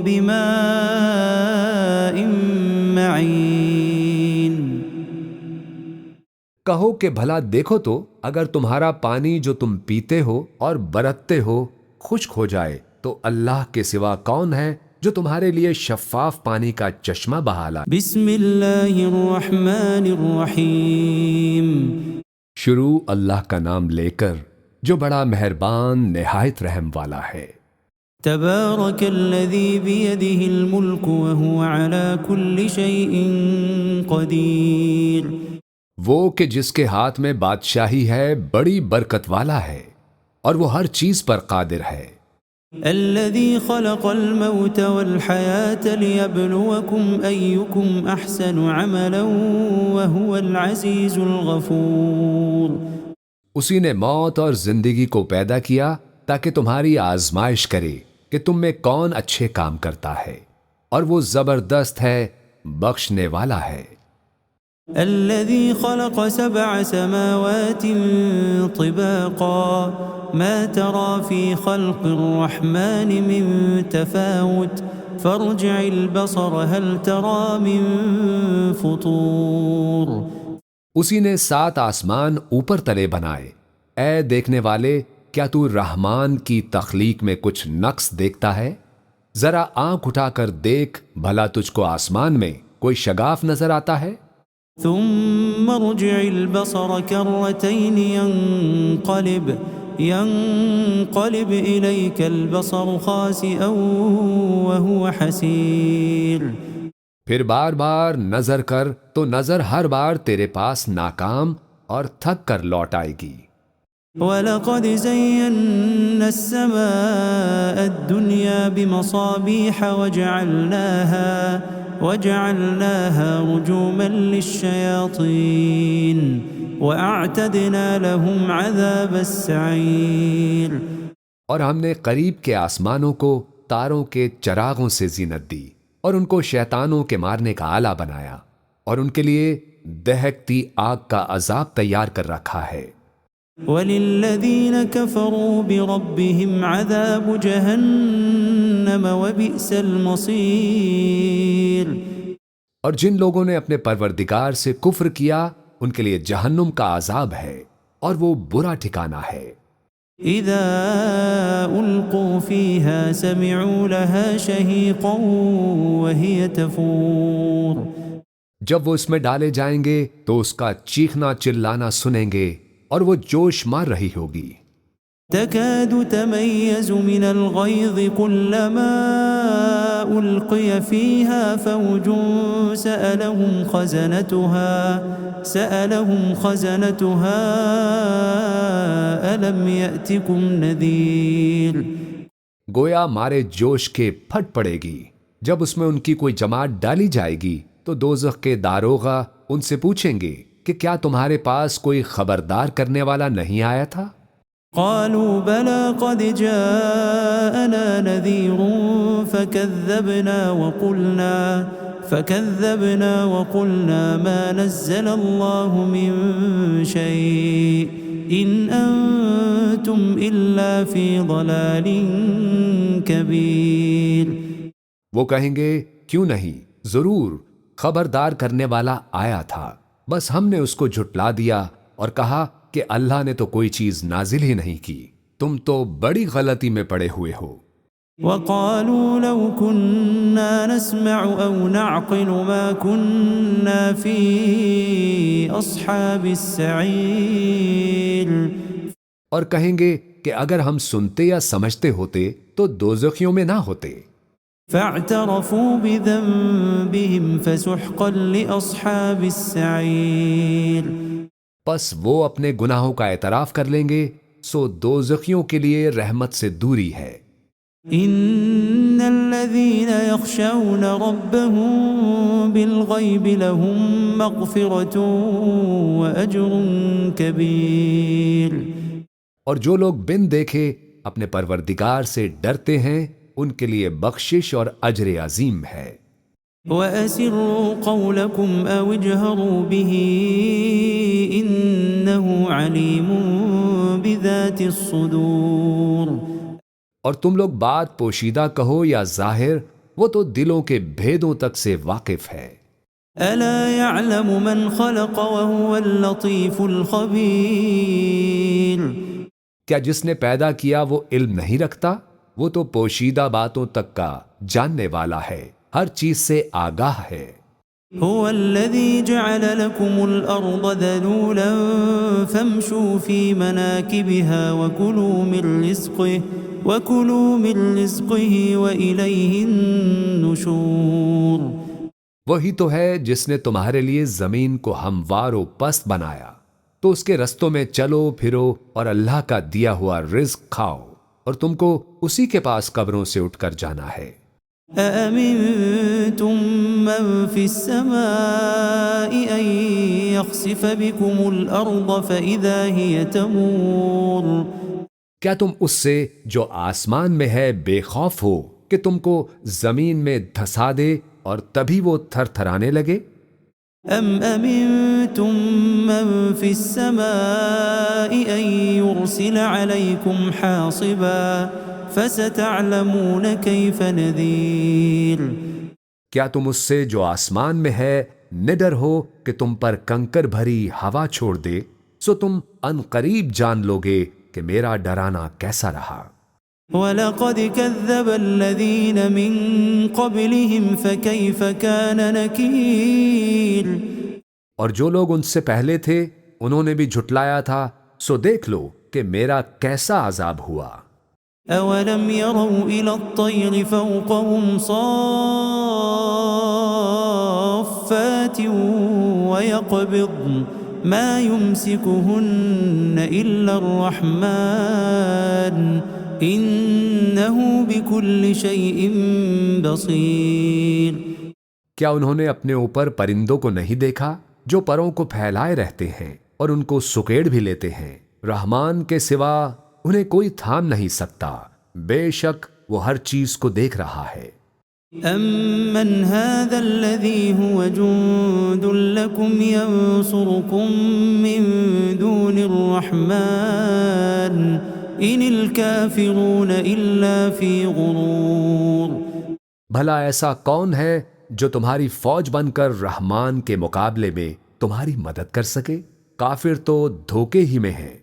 بِمَاءٍ مَّعِينٍ۔ کہو کہ بھلا دیکھو تو اگر تمہارا پانی جو تم پیتے ہو اور برتتے ہو خشک ہو جائے تو اللہ کے سوا کون ہے جو تمہارے لیے شفاف پانی کا چشمہ بہا لائے۔ بسم اللہ الرحمن الرحیم۔ شروع اللہ کا نام لے کر جو بڑا مہربان نہایت رحم والا ہے۔ تبارک الذی بیدہ الملک وہو علی کل شیء قدیر۔ وہ کہ جس کے ہاتھ میں بادشاہی ہے بڑی برکت والا ہے اور وہ ہر چیز پر قادر ہے۔ الذي خلق الموت والحياة ليبلوكم أيكم أحسن عملا وهو العزيز الغفور۔ اسی نے موت اور زندگی کو پیدا کیا تاکہ تمہاری آزمائش کرے کہ تم میں کون اچھے کام کرتا ہے، اور وہ زبردست ہے، بخشنے والا ہے۔ الذي خلق 7 سماوات طباقا ما ترى في خلق الرحمن من تفاوت فارجع البصر هل ترى من فطور۔ اسی نے 7 آسمان اوپر تلے بنائے، اے دیکھنے والے کیا تو رحمان کی تخلیق میں کچھ نقص دیکھتا ہے؟ ذرا آنکھ اٹھا کر دیکھ بھلا تجھ کو آسمان میں کوئی شگاف نظر آتا ہے؟ ثم ارجع البصر كرتين ينقلب إليك البصر خاسئا وهو حسير۔ پھر بار بار نظر کر تو نظر ہر بار تیرے پاس ناکام اور تھک کر لوٹ آئے گی۔ وَلَقَدْ زَيَّنَّا السَّمَاءَ الدُّنْيَا بِمَصَابِيحَ وَجَعَلْنَاهَا رُجُومًا لِلشَّيَاطِينِ وَأَعْتَدْنَا لَهُمْ عَذَابَ السَّعِيرِ۔ اور ہم نے قریب کے آسمانوں کو تاروں کے چراغوں سے زینت دی اور ان کو شیطانوں کے مارنے کا آلہ بنایا، اور ان کے لیے دہکتی آگ کا عذاب تیار کر رکھا ہے۔ وَلِلَّذِينَ كَفَرُوا بِرَبِّهِمْ عَذَابُ جَهَنَّمَ وَبِئْسَ الْمَصِيرُ۔ اور جن لوگوں نے اپنے پروردگار سے کفر کیا ان کے لیے جہنم کا عذاب ہے اور وہ برا ٹھکانہ ہے۔ إذا ألقوا فيها سمعوا لها شهيقا وهي تفور جب وہ اس میں ڈالے جائیں گے تو اس کا چیخنا چلانا سنیں گے اور وہ جوش مار رہی ہوگی۔ تكاد تميز من الغيظ كلما ألقي فيها فوج سألهم خزنتها ألم يأتكم نذير گویا مارے جوش کے پھٹ پڑے گی۔ جب اس میں ان کی کوئی جماعت ڈالی جائے گی تو دوزخ کے داروغہ ان سے پوچھیں گے کہ کیا تمہارے پاس کوئی خبردار کرنے والا نہیں آیا تھا؟ قالوا بلى قد جاءنا نذير فكذبنا وقلنا ما نزل الله من شيء إن أنتم إلا في ضلال كبير وہ کہیں گے کیوں نہیں، ضرور خبردار کرنے والا آیا تھا، بس ہم نے اس کو جھٹلا دیا اور کہا کہ اللہ نے تو کوئی چیز نازل ہی نہیں کی، تم تو بڑی غلطی میں پڑے ہوئے ہو۔ وقالوا لو كنا نسمع أو نعقل ما كنا في أصحاب السعير اور کہیں گے کہ اگر ہم سنتے یا سمجھتے ہوتے تو دوزخیوں میں نہ ہوتے۔ فاعترفوا بذنبهم فسحقا لأصحاب السعير پس وہ اپنے گناہوں کا اعتراف کر لیں گے، سو دوزخیوں کے لیے رحمت سے دوری ہے۔ ان الذين يخشون ربهم بالغيب لهم مغفرة واجر كبير اور جو لوگ بن دیکھے اپنے پروردگار سے ڈرتے ہیں ان کے لیے بخشش اور اجر عظیم ہے۔ وَأَسِرُّوا قَوْلَكُمْ أَوْ اجْهَرُوا بِهِ إِنَّهُ عَلِيمٌ بِذَاتِ الصُّدُورِ اور تم لوگ بات پوشیدہ کہو یا ظاہر، وہ تو دلوں کے بھیدوں تک سے واقف ہے۔ أَلَا يَعْلَمُ مَنْ خَلَقَ وَهُوَ اللَّطِيفُ الْخَبِيرُ کیا جس نے پیدا کیا وہ علم نہیں رکھتا؟ وہ تو پوشیدہ باتوں تک کا جاننے والا ہے، ہر چیز سے آگاہ ہے۔ هو الذي جعل لكم الأرض ذلولا فامشوا في مناكبها وكلوا من رزقه وإليه النشور وہی تو ہے جس نے تمہارے لیے زمین کو ہموار و پست بنایا، تو اس کے رستوں میں چلو پھرو اور اللہ کا دیا ہوا رزق کھاؤ، اور تم کو اسی کے پاس قبروں سے اٹھ کر جانا ہے۔ أَأَمِنْتُمْ مَنْ فِي السَّمَاءِ أَنْ يَخْسِفَ بِكُمُ الْأَرْضَ فَإِذَا هِيَ تَمُورُ کیا تم اس سے جو آسمان میں ہے بے خوف ہو کہ تم کو زمین میں دھسا دے اور تبھی وہ تھر تھرانے لگے؟ أَمْ أَمِنْتُمْ مَنْ فِي السَّمَاءِ أَنْ يُرْسِلَ عَلَيْكُمْ حَاصِبًا فَسَتَعْلَمُونَ كَيْفَ نَذِيرٌ کیا تم اس سے جو آسمان میں ہے نڈر ہو کہ تم پر کنکر بھری ہوا چھوڑ دے، سو تم ان قریب جان لوگے کہ میرا ڈرانا کیسا رہا۔ وَلَقَدْ كَذَّبَ الَّذِينَ مِن قَبْلِهِمْ فَكَيْفَ كَانَ نَكِيرٌ اور جو لوگ ان سے پہلے تھے انہوں نے بھی جھٹلایا تھا، سو دیکھ لو کہ میرا کیسا عذاب ہوا۔ أَوَلَمْ يَرَوْا إِلَى الطَّيْرِ فَوْقَهُمْ صَافَّاتٍ وَيَقْبِضْنَ مَا يُمْسِكُهُنَّ إِلَّا الرَّحْمَنُ إِنَّهُ بِكُلِّ شَيْءٍ بَصِيرٌ کیا انہوں نے اپنے اوپر پرندوں کو نہیں دیکھا جو پروں کو پھیلائے رہتے ہیں اور ان کو سکیڑ بھی لیتے ہیں؟ رحمان کے سوا انہیں کوئی تھام نہیں سکتا، بے شک وہ ہر چیز کو دیکھ رہا ہے۔ أَمَّنْ هَذَا الَّذِي هُوَ جُندٌ لَكُمْ يَنصُرُكُم مِّن دُونِ الرَّحْمَنِ إِنِ الْكَافِرُونَ إِلَّا فِي غُرُورٍ بھلا ایسا کون ہے جو تمہاری فوج بن کر رحمان کے مقابلے میں تمہاری مدد کر سکے؟ کافر تو دھوکے ہی میں ہیں۔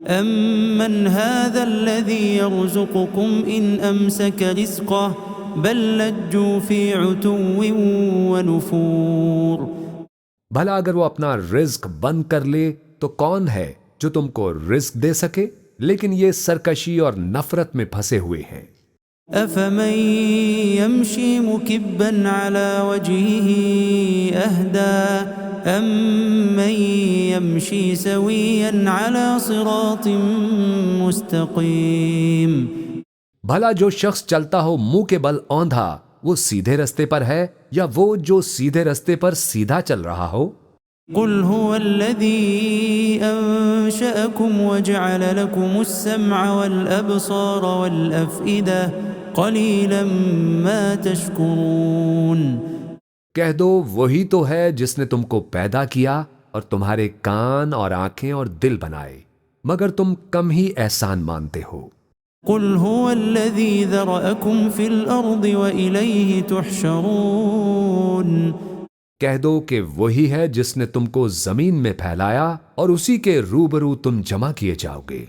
أَمَّنْ هَذَا الَّذِي يَرْزُقُكُمْ إِنْ أَمْسَكَ رِزْقَهُ بَلْ لَجُّوا فِي عُتُوٍّ وَنُفُورٍ۔ بھلا اگر وہ اپنا رزق بند کر لے تو کون ہے جو تم کو رزق دے سکے؟ لیکن یہ سرکشی اور نفرت میں پھنسے ہوئے ہیں۔ أَفَمَن يَمْشِي مُكِبًّا عَلَى وَجْهِهِ أَهْدَىٰ أَمَّن يَمْشِي سَوِيًّا عَلَى صِرَاطٍ مُّسْتَقِيمٍ۔ بھلا جو شخص چلتا ہو منہ کے بل اوندھا وہ سیدھے رستے پر ہے یا وہ جو سیدھے رستے پر سیدھا چل رہا ہو؟ قل هو الذي أنشأكم وجعل لكم السمع والأبصار والأفئدة قليلا ما تشكرون۔ کہہ دو وہی تو ہے جس نے تم کو پیدا کیا اور تمہارے کان اور آنکھیں اور دل بنائے، مگر تم کم ہی احسان مانتے ہو۔ قل هو الذي ذرأكم في الأرض وإليه تحشرون۔ کہہ دو کہ وہی ہے جس نے تم کو زمین میں پھیلایا اور اسی کے روبرو تم جمع کیے جاؤ گے۔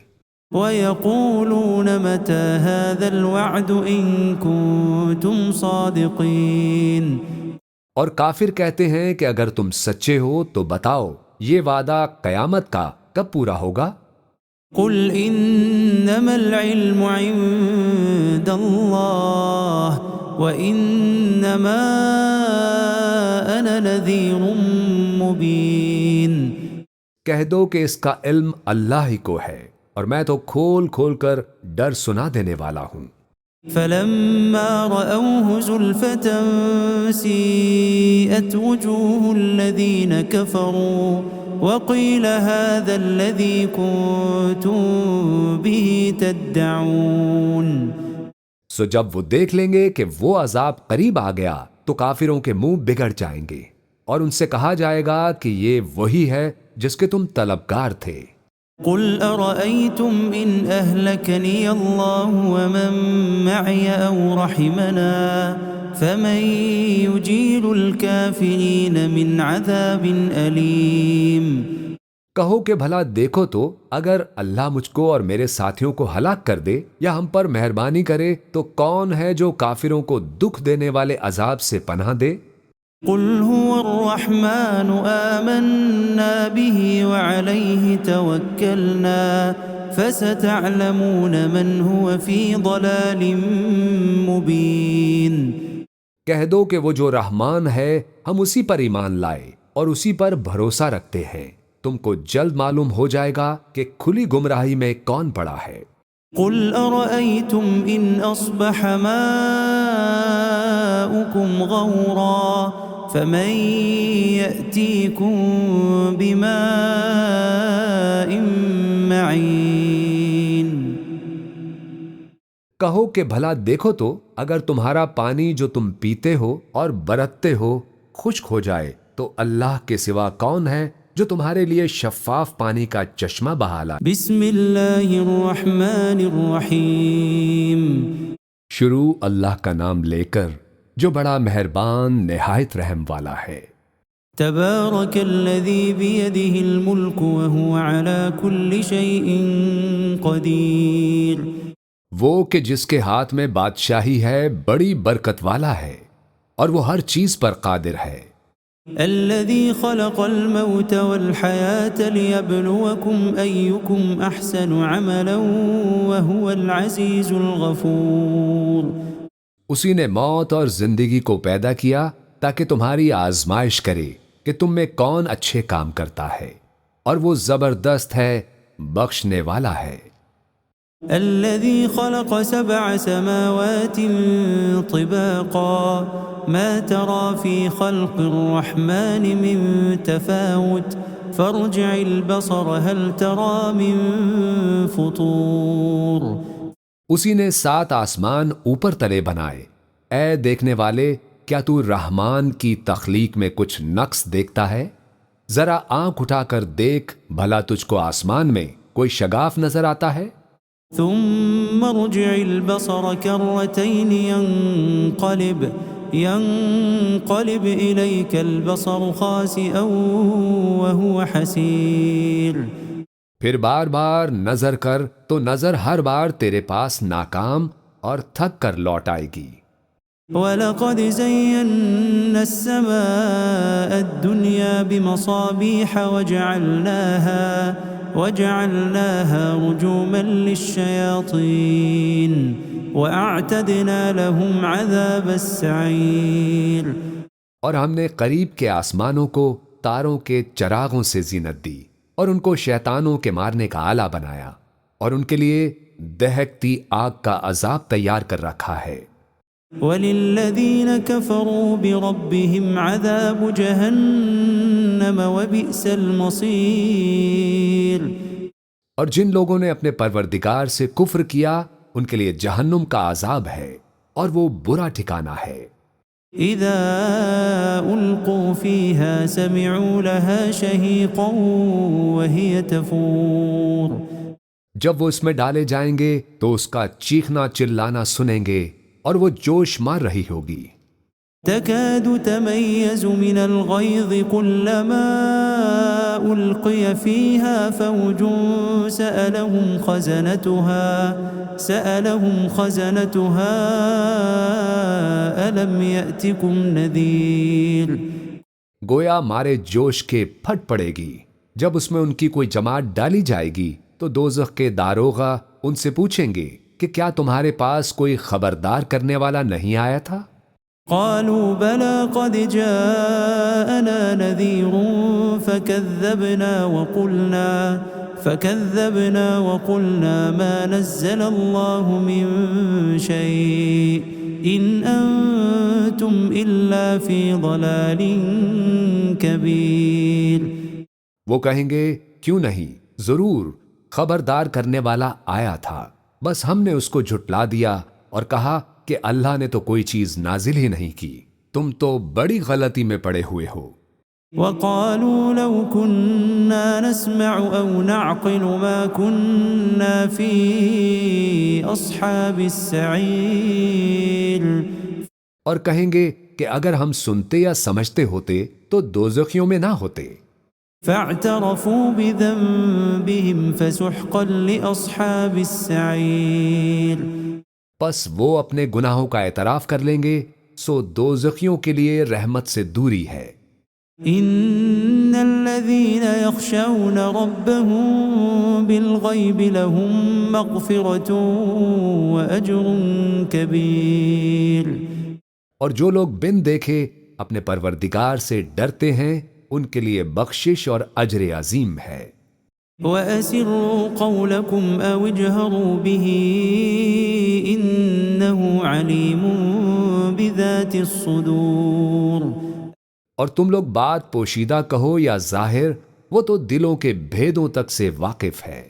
وَيَقُولُونَ مَتَى هَذَا الْوَعْدُ إِن كُنتُمْ صَادِقِينَ۔ اور کافر کہتے ہیں کہ اگر تم سچے ہو تو بتاؤ یہ وعدہ قیامت کا کب پورا ہوگا؟ قُلْ إِنَّمَا الْعِلْمُ عِندَ اللَّهِ وَإِنَّمَا أَنَا نَذِيرٌ مُّبِينٌ۔ کہہ دو کہ اس کا علم اللہ ہی کو ہے اور میں تو کھول کھول کر ڈر سنا دینے والا ہوں۔ فَلَمَّا رَأَوْهُ زُلْفَةً سِيئَتْ وُجُوهُ الَّذِينَ كَفَرُوا وَقِيلَ هَذَا الَّذِي كُنتُم بِهِ تَدَّعُونَ۔ سو جب وہ دیکھ لیں گے کہ وہ عذاب قریب آ گیا تو کافروں کے منہ بگڑ جائیں گے اور ان سے کہا جائے گا کہ یہ وہی ہے جس کے تم طلبگار تھے۔ قُلْ أَرَأَيْتُمْ إِنْ أَهْلَكَنِيَ اللَّهُ وَمَن مَّعِيَ أَوْ رَحِمَنَا فَمَن يُجِيرُ الْكَافِرِينَ مِنْ عَذَابٍ أَلِيمٍ۔ کہو کہ بھلا دیکھو تو اگر اللہ مجھ کو اور میرے ساتھیوں کو ہلاک کر دے یا ہم پر مہربانی کرے تو کون ہے جو کافروں کو دکھ دینے والے عذاب سے پناہ دے؟ قُلْ هُوَ الرَّحْمَنُ آمَنَّا بِهِ وَعَلَيْهِ تَوَكَّلْنَا فَسَتَعْلَمُونَ مَنْ هُوَ فِي ضَلَالٍ مُّبِينٍ۔ کہہ دو کہ وہ جو رحمان ہے ہم اسی پر ایمان لائے اور اسی پر بھروسہ رکھتے ہیں، تم کو جلد معلوم ہو جائے گا کہ کھلی گمراہی میں کون پڑا ہے۔ قُلْ أَرَأَيْتُمْ إِنْ أَصْبَحَ مَاؤُكُمْ غَوْرًا فَمَن يَأْتِيكُم بِمَاءٍ مَّعِينٍ۔ کہو کہ بھلا دیکھو تو اگر تمہارا پانی جو تم پیتے ہو اور برتتے ہو خشک ہو جائے تو اللہ کے سوا کون ہے جو تمہارے لیے شفاف پانی کا چشمہ بہا لائے۔ بسم اللہ الرحمن الرحیم۔ شروع اللہ کا نام لے کر جو بڑا مہربان نہایت رحم والا ہے۔ تبارک الذی بیدہ الملک وہو علی کل شیء قدیر۔ وہ کہ جس کے ہاتھ میں بادشاہی ہے بڑی برکت والا ہے اور وہ ہر چیز پر قادر ہے۔ الذي خلق الموت والحياة ليبلوكم أيكم أحسن عملا وهو العزيز الغفور۔ اسی نے موت اور زندگی کو پیدا کیا تاکہ تمہاری آزمائش کرے کہ تم میں کون اچھے کام کرتا ہے، اور وہ زبردست ہے، بخشنے والا ہے۔ الذي خلق 7 سماوات طباقا ما ترى في خلق الرحمن من تفاوت فارجع البصر هل ترى من فطور۔ اسی نے 7 آسمان اوپر تلے بنائے، اے دیکھنے والے کیا تو رحمان کی تخلیق میں کچھ نقص دیکھتا ہے؟ ذرا آنکھ اٹھا کر دیکھ بھلا تجھ کو آسمان میں کوئی شگاف نظر آتا ہے؟ ثم ارجع البصر كرتين ينقلب إليك البصر خاسئا وهو حسير۔ پھر بار بار نظر کر تو نظر ہر بار تیرے پاس ناکام اور تھک کر لوٹ آئے گی۔ وَلَقَدْ زَيَّنَّا السَّمَاءَ الدُّنْيَا بِمَصَابِيحَ وَجَعَلْنَاهَا رُجُومًا لِلشَّيَاطِينِ وَأَعْتَدْنَا لَهُمْ عَذَابَ السَّعِيرِ۔ اور ہم نے قریب کے آسمانوں کو تاروں کے چراغوں سے زینت دی اور ان کو شیطانوں کے مارنے کا آلہ بنایا، اور ان کے لیے دہکتی آگ کا عذاب تیار کر رکھا ہے۔ وَلِلَّذِينَ كَفَرُوا بِرَبِّهِمْ عَذَابُ جَهَنَّمَ وَبِئْسَ الْمَصِيرُ۔ اور جن لوگوں نے اپنے پروردگار سے کفر کیا ان کے لیے جہنم کا عذاب ہے، اور وہ برا ٹھکانہ ہے۔ اذا القوا فيها سمعوا لها شهيقا وهي تفور۔ جب وہ اس میں ڈالے جائیں گے تو اس کا چیخنا چلانا سنیں گے اور وہ جوش مار رہی ہوگی۔ تكاد تميز من الغيظ كلما ألقي فيها فوج سألهم خزنتها ألم يأتكم نذير۔ گویا مارے جوش کے پھٹ پڑے گی۔ جب اس میں ان کی کوئی جماعت ڈالی جائے گی تو دوزخ کے داروغہ ان سے پوچھیں گے کہ کیا تمہارے پاس کوئی خبردار کرنے والا نہیں آیا تھا؟ قالوا بلى قد جاءنا نذير فكذبنا وقلنا ما نزل الله من شيء إن أنتم إلا في ضلال كبير۔ وہ کہیں گے کیوں نہیں، ضرور خبردار کرنے والا آیا تھا، بس ہم نے اس کو جھٹلا دیا اور کہا کہ اللہ نے تو کوئی چیز نازل ہی نہیں کی، تم تو بڑی غلطی میں پڑے ہوئے ہو۔ وقالوا لو كنا نسمع أو نعقل ما كنا في أصحاب السعير۔ اور کہیں گے کہ اگر ہم سنتے یا سمجھتے ہوتے تو دوزخیوں میں نہ ہوتے۔ فاعترفوا بذنبهم فسحقا لأصحاب السعير۔ پس وہ اپنے گناہوں کا اعتراف کر لیں گے، سو دوزخیوں کے لیے رحمت سے دوری ہے۔ ان الذين يخشون ربهم بالغيب لهم مغفرة واجر كبير۔ اور جو لوگ بن دیکھے اپنے پروردگار سے ڈرتے ہیں ان کے لیے بخشش اور اجر عظیم ہے۔ وَأَسِرُّوا قَوْلَكُمْ أَوْ اجْهَرُوا بِهِ إِنَّهُ عَلِيمٌ بِذَاتِ الصُّدُورِ۔ اور تم لوگ بات پوشیدہ کہو یا ظاہر، وہ تو دلوں کے بھیدوں تک سے واقف ہے۔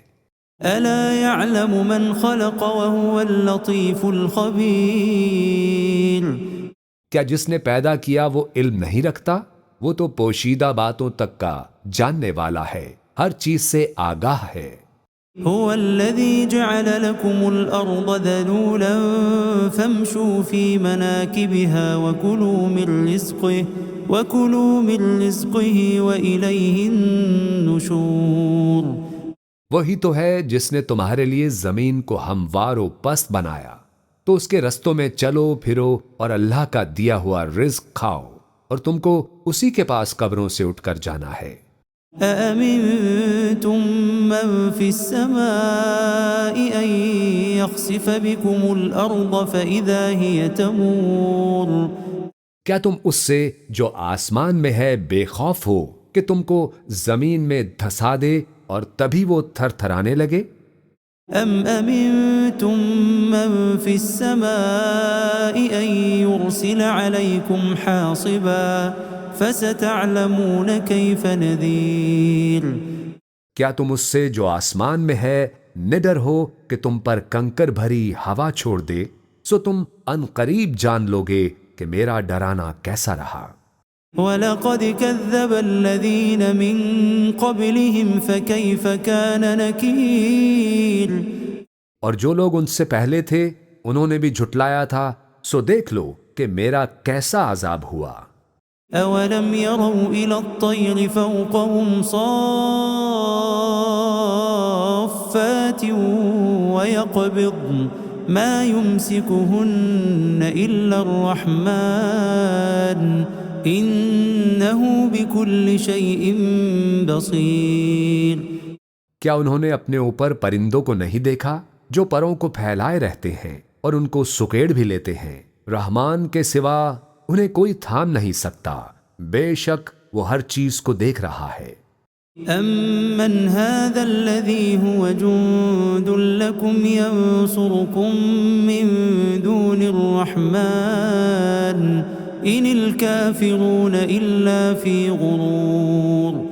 أَلَا يَعْلَمُ مَنْ خَلَقَ وَهُوَ اللَّطِيفُ الْخَبِيرُ۔ کیا جس نے پیدا کیا وہ علم نہیں رکھتا؟ وہ تو پوشیدہ باتوں تک کا جاننے والا ہے، ہر چیز سے آگاہ ہے۔ هو الذي جعل لكم الأرض ذلولا فامشوا في مناكبها وكلوا من رزقه وإليه النشور۔ وہی تو ہے جس نے تمہارے لیے زمین کو ہموار و پست بنایا، تو اس کے رستوں میں چلو پھرو اور اللہ کا دیا ہوا رزق کھاؤ، اور تم کو اسی کے پاس قبروں سے اٹھ کر جانا ہے۔ أَأَمِنتُم مَّن فِي السَّمَاءِ أَن يَخْسِفَ بِكُمُ الْأَرْضَ فَإِذَا هِيَ تَمُورُ۔ کیا تم اس سے جو آسمان میں ہے بے خوف ہو کہ تم کو زمین میں دھسا دے اور تبھی وہ تھر تھرانے لگے؟ أَمْ أَمِنتُم مَّن فِي السَّمَاءِ أَن يُرْسِلَ عَلَيْكُمْ حَاصِبًا فَسَتَعْلَمُونَ كَيْفَ نَذِيرِ۔ کیا تم اس سے جو آسمان میں ہے نڈر ہو کہ تم پر کنکر بھری ہوا چھوڑ دے، سو تم ان قریب جان لوگے کہ میرا ڈرانا کیسا رہا۔ وَلَقَدْ كَذَّبَ الَّذِينَ مِن قَبْلِهِمْ فَكَيْفَ كَانَ نَكِيرِ۔ اور جو لوگ ان سے پہلے تھے انہوں نے بھی جھٹلایا تھا، سو دیکھ لو کہ میرا کیسا عذاب ہوا۔ أَوَلَمْ يَرَوْا إِلَى الطَّيْرِ فَوْقَهُمْ صَافَّاتٍ صافات ويقبض ما يمسكهن إلا الرحمن إنه بكل شيء بصير۔ کیا انہوں نے اپنے اوپر پرندوں کو نہیں دیکھا جو پروں کو پھیلائے رہتے ہیں اور ان کو سکیڑ بھی لیتے ہیں؟ رحمان کے سوا انہیں کوئی تھام نہیں سکتا، بے شک وہ ہر چیز کو دیکھ رہا ہے۔ أَمَّنْ هَذَا الَّذِي هُوَ جُندٌ لَكُمْ يَنصُرُكُم مِّن دُونِ الرَّحْمَنِ إِنِ الْكَافِرُونَ إِلَّا فِي غُرُورٍ۔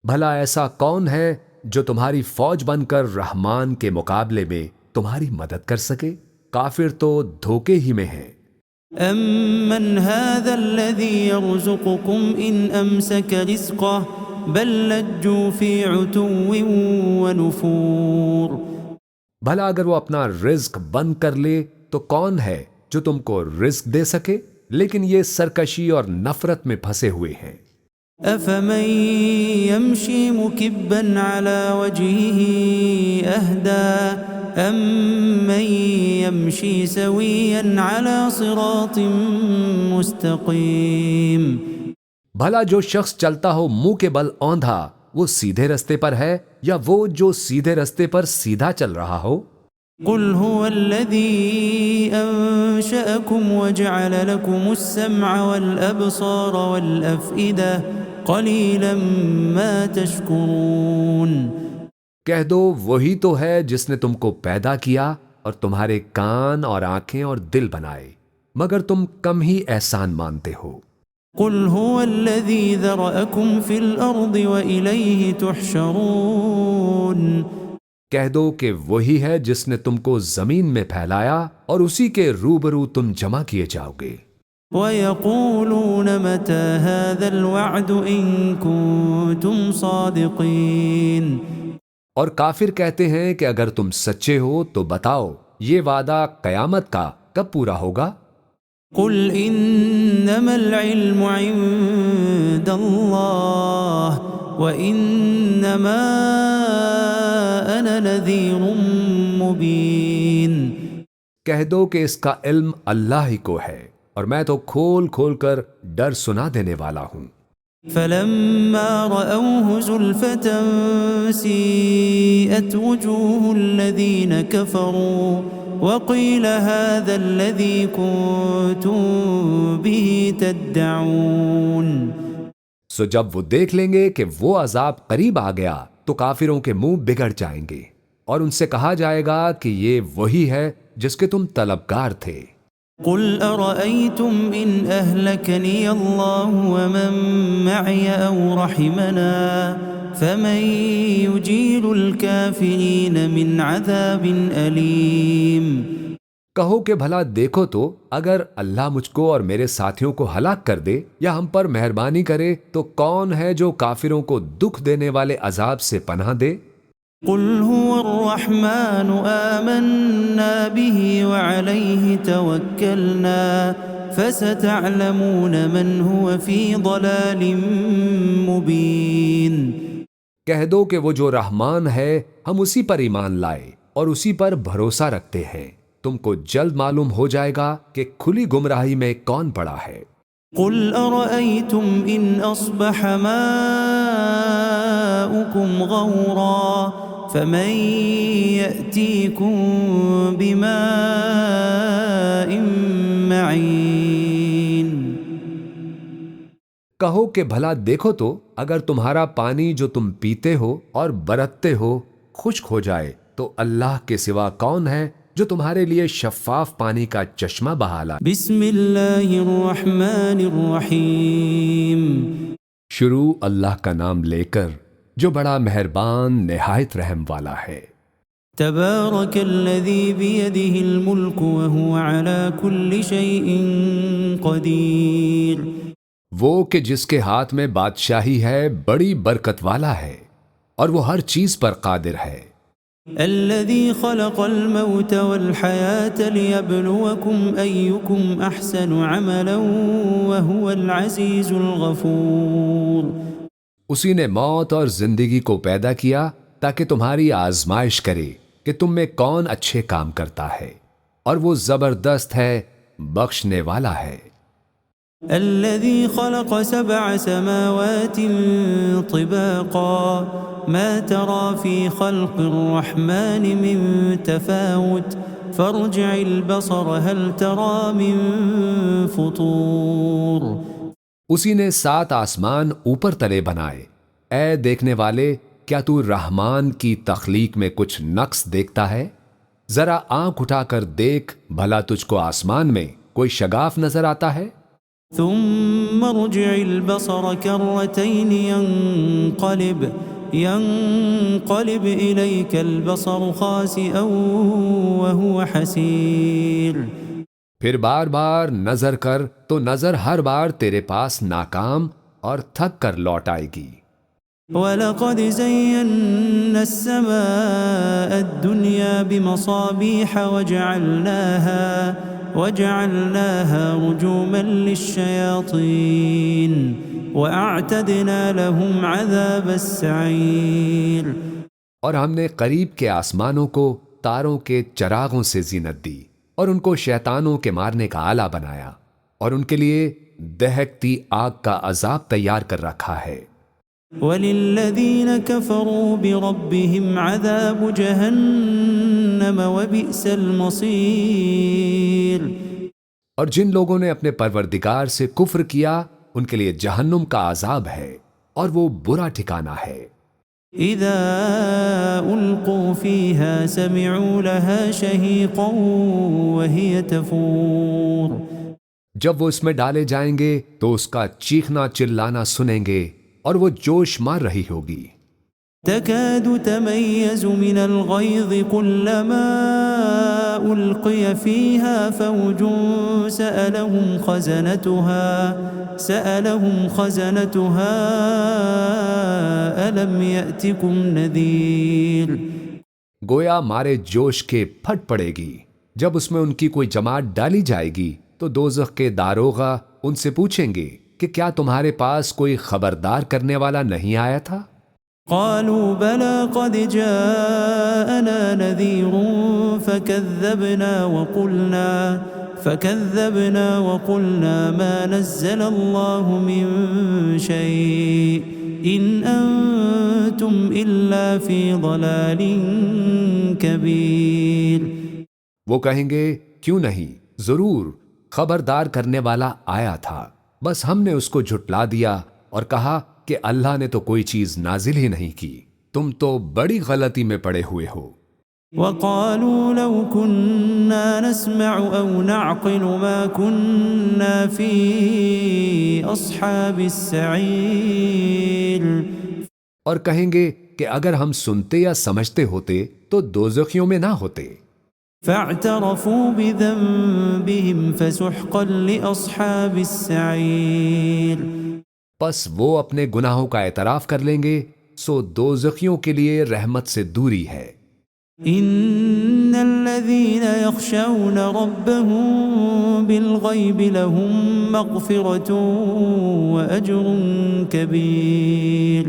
بھلا ایسا کون ہے جو تمہاری فوج بن کر رحمان کے مقابلے میں تمہاری مدد کر سکے؟ کافر تو دھوکے ہی میں ہیں۔ أَمَّنْ هَذَا الَّذِي يَرْزُقُكُمْ إِنْ أَمْسَكَ رِزْقَهُ بل لجوا فی عتو ونفور۔ بھلا اگر وہ اپنا رزق بند کر لے تو کون ہے جو تم کو رزق دے سکے؟ لیکن یہ سرکشی اور نفرت میں پھنسے ہوئے ہیں۔ افمن یمشی مکبا علی وجہہ اہدی امن یمشی سویا علی صراط مستقیم۔ بھلا جو شخص چلتا ہو منہ کے بل اوندھا وہ سیدھے رستے پر ہے یا وہ جو سیدھے رستے پر سیدھا چل رہا ہو؟ قل هو الذي انشأكم وجعل لكم السمع والابصار والافئدة قليلا ما تشكرون۔ کہہ دو وہی تو ہے جس نے تم کو پیدا کیا اور تمہارے کان اور آنکھیں اور دل بنائے، مگر تم کم ہی احسان مانتے ہو۔ قل هو الذي ذرأكم في الأرض وإليه تحشرون۔ کہہ دو کہ وہی ہے جس نے تم کو زمین میں پھیلایا اور اسی کے روبرو تم جمع کیے جاؤ گے۔ وَيَقُولُونَ مَتَى هَذَا الْوَعْدُ إِن كُنتُمْ صَادِقِينَ۔ اور کافر کہتے ہیں کہ اگر تم سچے ہو تو بتاؤ یہ وعدہ قیامت کا کب پورا ہوگا؟ قل انما العلم عند اللہ وانما انا نذیر مبین۔ کہہ دو کہ اس کا علم اللہ ہی کو ہے اور میں تو کھول کھول کر ڈر سنا دینے والا ہوں۔ فلما رأوه زلفة سیئت وجوه الذین کفروا وقیل هذا الذی کنتم به تدعون۔ سو جب وہ دیکھ لیں گے کہ وہ عذاب قریب آ گیا تو کافروں کے منہ بگڑ جائیں گے اور ان سے کہا جائے گا کہ یہ وہی ہے جس کے تم طلبگار تھے۔ قل ارأيتم ان اهلكني الله ومن معي او رحمنا فمن يجير الكافرين من عذاب أليم۔ کہو کہ بھلا دیکھو تو اگر اللہ مجھ کو اور میرے ساتھیوں کو ہلاک کر دے یا ہم پر مہربانی کرے تو کون ہے جو کافروں کو دکھ دینے والے عذاب سے پناہ دے؟ قل هو الرحمن آمنا به وعليه توكلنا فستعلمون من هو في ضلال مبين۔ کہہ دو کہ وہ جو رحمان ہے ہم اسی پر ایمان لائے اور اسی پر بھروسہ رکھتے ہیں، تم کو جلد معلوم ہو جائے گا کہ کھلی گمراہی میں کون پڑا ہے۔ قل ارأيتم ان اصبح ماؤكم غورا فمن يأتيكم بماء معين۔ کہو کہ بھلا دیکھو تو اگر تمہارا پانی جو تم پیتے ہو اور برتتے ہو خشک ہو جائے تو اللہ کے سوا کون ہے جو تمہارے لیے شفاف پانی کا چشمہ بہا لائے۔ بسم اللہ الرحمن الرحیم۔ شروع اللہ کا نام لے کر جو بڑا مہربان نہایت رحم والا ہے۔ تبارک الذی بیدہ الملک وہو علی کل شیء قدیر۔ وہ کہ جس کے ہاتھ میں بادشاہی ہے بڑی برکت والا ہے اور وہ ہر چیز پر قادر ہے۔ الذي خلق الموت والحياة ليبلوكم أيكم أحسن عملا وهو العزيز الغفور۔ اسی نے موت اور زندگی کو پیدا کیا تاکہ تمہاری آزمائش کرے کہ تم میں کون اچھے کام کرتا ہے، اور وہ زبردست ہے، بخشنے والا ہے۔ الذي خلق 7 سماوات طباقا ما ترى في خلق الرحمن من تفاوت فارجع البصر هل ترى من فطور۔ اسی نے 7 آسمان اوپر تلے بنائے، اے دیکھنے والے کیا تو رحمان کی تخلیق میں کچھ نقص دیکھتا ہے؟ ذرا آنکھ اٹھا کر دیکھ بھلا تجھ کو آسمان میں کوئی شگاف نظر آتا ہے؟ ثم ارجع البصر كرتين ينقلب إليك البصر خاسئا وهو حسير۔ پھر بار بار نظر کر تو نظر ہر بار تیرے پاس ناکام اور تھک کر لوٹ آئے گی۔ وَلَقَدْ زَيَّنَّا السَّمَاءَ الدُّنْيَا بِمَصَابِيحَ وَجَعَلْنَاهَا رُجُومًا لِلشَّيَاطِينِ وَأَعْتَدْنَا لَهُمْ عَذَابَ السَّعِيرِ۔ اور ہم نے قریب کے آسمانوں کو تاروں کے چراغوں سے زینت دی اور ان کو شیطانوں کے مارنے کا آلہ بنایا، اور ان کے لیے دہکتی آگ کا عذاب تیار کر رکھا ہے۔ وَلِلَّذِينَ كَفَرُوا بِرَبِّهِمْ عَذَابُ جَهَنَّمَ وَبِئْسَ الْمَصِيرُ۔ اور جن لوگوں نے اپنے پروردگار سے کفر کیا ان کے لیے جہنم کا عذاب ہے، اور وہ برا ٹھکانہ ہے۔ اذا القوا فيها سمعوا لها شهيقا وهي تفور۔ جب وہ اس میں ڈالے جائیں گے تو اس کا چیخنا چلانا سنیں گے، اور وہ جوش مار رہی ہوگی۔ تكاد تميز من الغيظ كلما ألقي فيها فوج سألهم خزنتها ألم يأتكم نذير۔ گویا مارے جوش کے پھٹ پڑے گی۔ جب اس میں ان کی کوئی جماعت ڈالی جائے گی تو دوزخ کے داروغہ ان سے پوچھیں گے کہ کیا تمہارے پاس کوئی خبردار کرنے والا نہیں آیا تھا؟ قالوا بلى قد جاءنا نذير فكذبنا وقلنا ما نزل الله من شيء إن أنتم إلا في ضلال كبير۔ وہ کہیں گے کیوں نہیں، ضرور خبردار کرنے والا آیا تھا، بس ہم نے اس کو جھٹلا دیا اور کہا کہ اللہ نے تو کوئی چیز نازل ہی نہیں کی، تم تو بڑی غلطی میں پڑے ہوئے ہو۔ وقالوا لو كنا نسمع أو نعقل ما كنا في أصحاب السعير۔ اور کہیں گے کہ اگر ہم سنتے یا سمجھتے ہوتے تو دوزخیوں میں نہ ہوتے۔ فاعترفوا بذنبهم فسحقا لأصحاب السعير۔ پس وہ اپنے گناہوں کا اعتراف کر لیں گے، سو دوزخیوں کے لیے رحمت سے دوری ہے۔ ان الذين يخشون ربهم بالغيب لهم مغفرة واجر كبير۔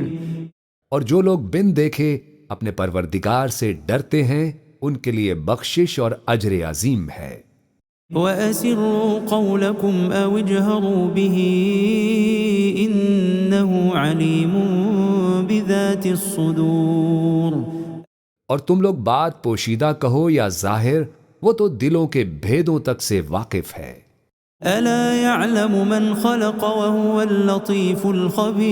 اور جو لوگ بن دیکھے اپنے پروردگار سے ڈرتے ہیں ان کے لیے بخشش اور اجر عظیم ہے۔ وَأَسِرُّوا قَوْلَكُمْ أَوْ اجْهَرُوا بِهِ إِنَّهُ عَلِيمٌ بِذَاتِ الصُّدُورِ۔ اور تم لوگ بات پوشیدہ کہو یا ظاہر، وہ تو دلوں کے بھیدوں تک سے واقف ہے۔ أَلَا يَعْلَمُ مَنْ خَلَقَ وَهُوَ اللَّطِيفُ الْخَبِيرُ۔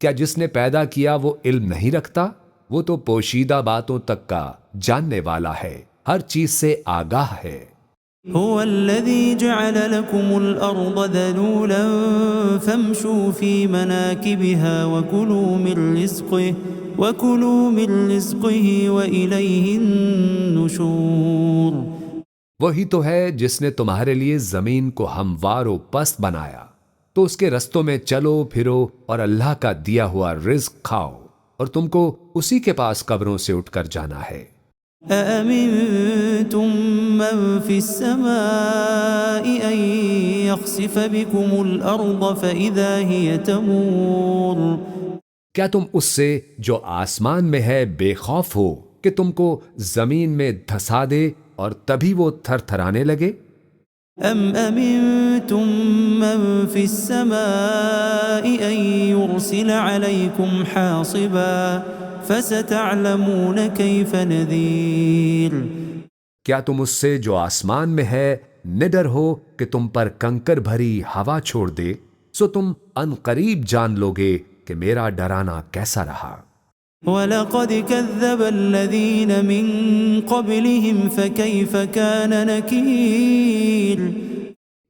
کیا جس نے پیدا کیا وہ علم نہیں رکھتا؟ وہ تو پوشیدہ باتوں تک کا جاننے والا ہے، ہر چیز سے آگاہ ہے۔ هو الذي جعل لكم الأرض ذلولا فامشوا في مناكبها وكلوا من رزقه وإليه النشور۔ وہی تو ہے جس نے تمہارے لیے زمین کو ہموار و پست بنایا، تو اس کے رستوں میں چلو پھرو اور اللہ کا دیا ہوا رزق کھاؤ، اور تم کو اسی کے پاس قبروں سے اٹھ کر جانا ہے۔ أَأَمِنْتُمْ مَنْ فِي السَّمَاءِ أَنْ يَخْسِفَ بِكُمُ الْأَرْضَ فَإِذَا هِيَ تَمُورُ۔ کیا تم اس سے جو آسمان میں ہے بے خوف ہو کہ تم کو زمین میں دھسا دے اور تبھی وہ تھر تھرانے لگے؟ أم أمنتم من في السماء أن يرسل عليكم حاصبا فستعلمون كيف نذير کیا تم اس سے جو آسمان میں ہے نڈر ہو کہ تم پر کنکر بھری ہوا چھوڑ دے؟ سو تم ان قریب جان لوگے کہ میرا ڈرانا کیسا رہا۔ وَلَقَدْ كَذَّبَ الَّذِينَ مِن قَبْلِهِمْ فَكَيْفَ كَانَ نَكِيرٌ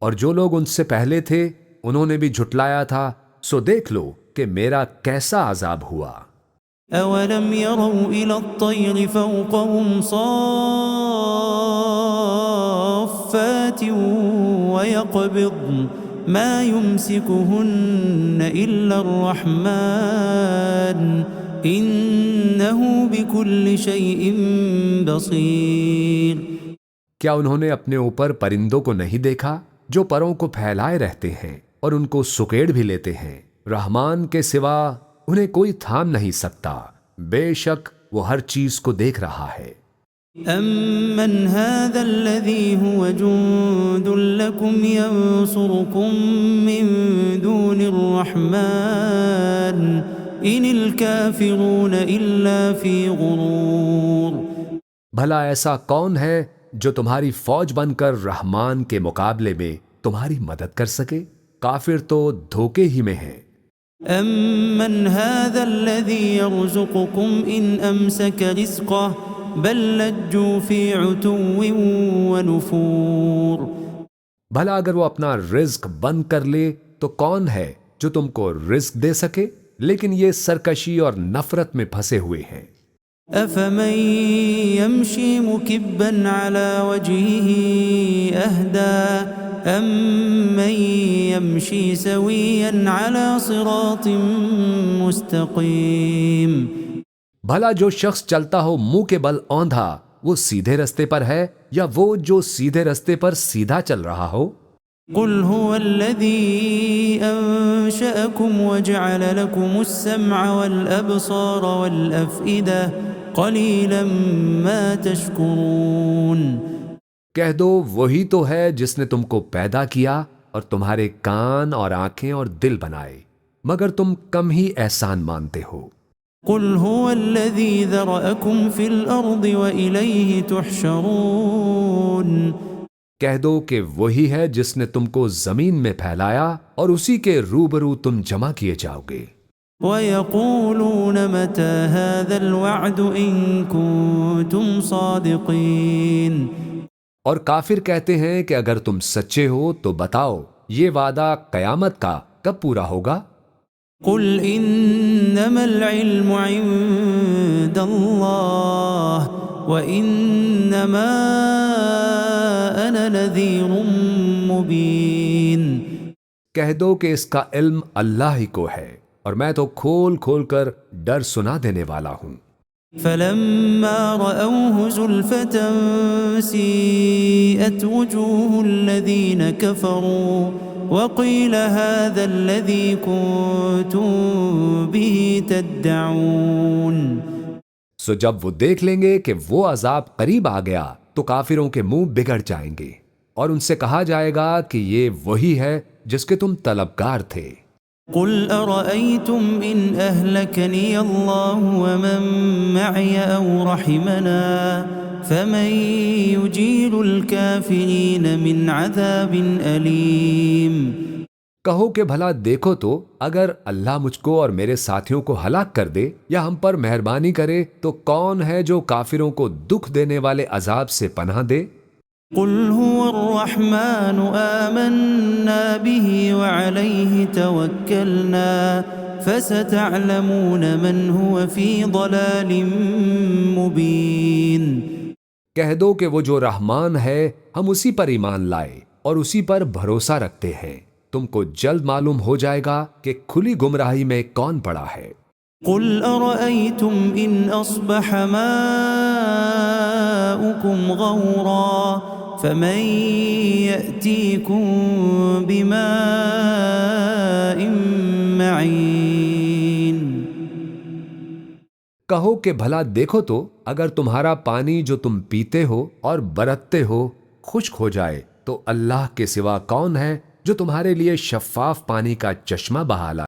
اور جو لوگ ان سے پہلے تھے انہوں نے بھی جھٹلایا تھا، سو دیکھ لو کہ میرا کیسا عذاب ہوا۔ أَوَلَمْ يَرَوْا إِلَى الطَّيْرِ فَوْقَهُمْ صَافَّاتٍ وَيَقْبِضْنَ مَا يُمْسِكُهُنَّ إِلَّا الرَّحْمَنُ إِنَّهُ بِكُلِّ شَيْءٍ بَصِيرٌ کیا انہوں نے اپنے اوپر پرندوں کو نہیں دیکھا جو پروں کو پھیلائے رہتے ہیں اور ان کو سکیڑ بھی لیتے ہیں؟ رحمان کے سوا انہیں کوئی تھام نہیں سکتا، بے شک وہ ہر چیز کو دیکھ رہا ہے۔ أَمَّنْ هَذَا الَّذِي هُوَ جُندٌ لَكُمْ يَنصُرُكُم مِّن دُونِ الرَّحْمَنِ إِنِ الْكَافِرُونَ إِلَّا فِي غُرُورٍ بھلا ایسا کون ہے جو تمہاری فوج بن کر رحمان کے مقابلے میں تمہاری مدد کر سکے؟ کافر تو دھوکے ہی میں ہیں۔ أَمَّنْ هَذَا الَّذِي يَرْزُقُكُمْ إِنْ أَمْسَكَ رِزْقَهُ بَلْ لَجُّوا فِي عُتُوٍّ وَنُفُورٍ بھلا اگر وہ اپنا رزق بند کر لے تو کون ہے جو تم کو رزق دے سکے؟ لیکن یہ سرکشی اور نفرت میں پھنسے ہوئے ہیں۔ أَفَمَن يَمْشِي مُكِبًّا عَلَى وَجْهِهِ أَهْدَىٰ أَمَّن يَمْشِي سَوِيًّا عَلَى صِرَاطٍ مُّسْتَقِيمٍ بھلا جو شخص چلتا ہو منہ کے بل اوندھا وہ سیدھے رستے پر ہے یا وہ جو سیدھے رستے پر سیدھا چل رہا ہو؟ قُلْ هُوَ الَّذِي أَنشَأَكُمْ وَجَعَلَ لَكُمُ السَّمْعَ وَالْأَبْصَارَ وَالْأَفْئِدَةَ قَلِيلًا مَا تَشْكُرُونَ کہہ دو وہی تو ہے جس نے تم کو پیدا کیا اور تمہارے کان اور آنکھیں اور دل بنائے، مگر تم کم ہی احسان مانتے ہو۔ قُلْ هُوَ الَّذِي ذَرَأَكُمْ فِي الْأَرْضِ وَإِلَيْهِ تُحْشَرُونَ کہہ دو کہ وہی ہے جس نے تم کو زمین میں پھیلایا اور اسی کے روبرو تم جمع کیے جاؤ گے۔ وَيَقُولُونَ مَتَى هَذَا الْوَعْدُ إِن كُنتُمْ صَادِقِينَ اور کافر کہتے ہیں کہ اگر تم سچے ہو تو بتاؤ یہ وعدہ قیامت کا کب پورا ہوگا؟ قُلْ إِنَّمَا الْعِلْمُ عِندَ اللَّهِ وَإِنَّمَا أَنَا نَذِيرٌ مُّبِينٌ کہہ دو کہ اس کا علم اللہ ہی کو ہے اور میں تو کھول کھول کر ڈر سنا دینے والا ہوں۔ فَلَمَّا رَأَوْهُ زُلْفَةً سِيئَتْ وُجُوهُ الَّذِينَ كَفَرُوا وَقِيلَ هَذَا الَّذِي كُنتُم بِهِ تَدَّعُونَ سو جب وہ دیکھ لیں گے کہ وہ عذاب قریب آ گیا تو کافروں کے منہ بگڑ جائیں گے اور ان سے کہا جائے گا کہ یہ وہی ہے جس کے تم طلبگار تھے۔ قُلْ أَرَأَيْتُمْ إِنْ أَهْلَكَنِيَ اللَّهُ وَمَن مَّعِيَ أَوْ رَحِمَنَا فَمَن يُجِيرُ الْكَافِرِينَ مِنْ عَذَابٍ أَلِيمٍ کہو کہ بھلا دیکھو تو اگر اللہ مجھ کو اور میرے ساتھیوں کو ہلاک کر دے یا ہم پر مہربانی کرے تو کون ہے جو کافروں کو دکھ دینے والے عذاب سے پناہ دے؟ قُلْ هُوَ الرَّحْمَنُ آمَنَّا بِهِ وَعَلَيْهِ تَوَكَّلْنَا فَسَتَعْلَمُونَ مَنْ هُوَ فِي ضَلَالٍ مُّبِينٍ کہہ دو کہ وہ جو رحمان ہے ہم اسی پر ایمان لائے اور اسی پر بھروسہ رکھتے ہیں، تم کو جلد معلوم ہو جائے گا کہ کھلی گمراہی میں کون پڑا ہے۔ قُلْ أَرَأَيْتُمْ إِنْ أَصْبَحَ مَاؤُكُمْ غَوْرًا فَمَن يَأْتِيكُم بِمَاءٍ مَّعِينٍ کہو کہ بھلا دیکھو تو اگر تمہارا پانی جو تم پیتے ہو اور برتتے ہو خشک ہو جائے تو اللہ کے سوا کون ہے جو تمہارے لیے شفاف پانی کا چشمہ بہا لائے؟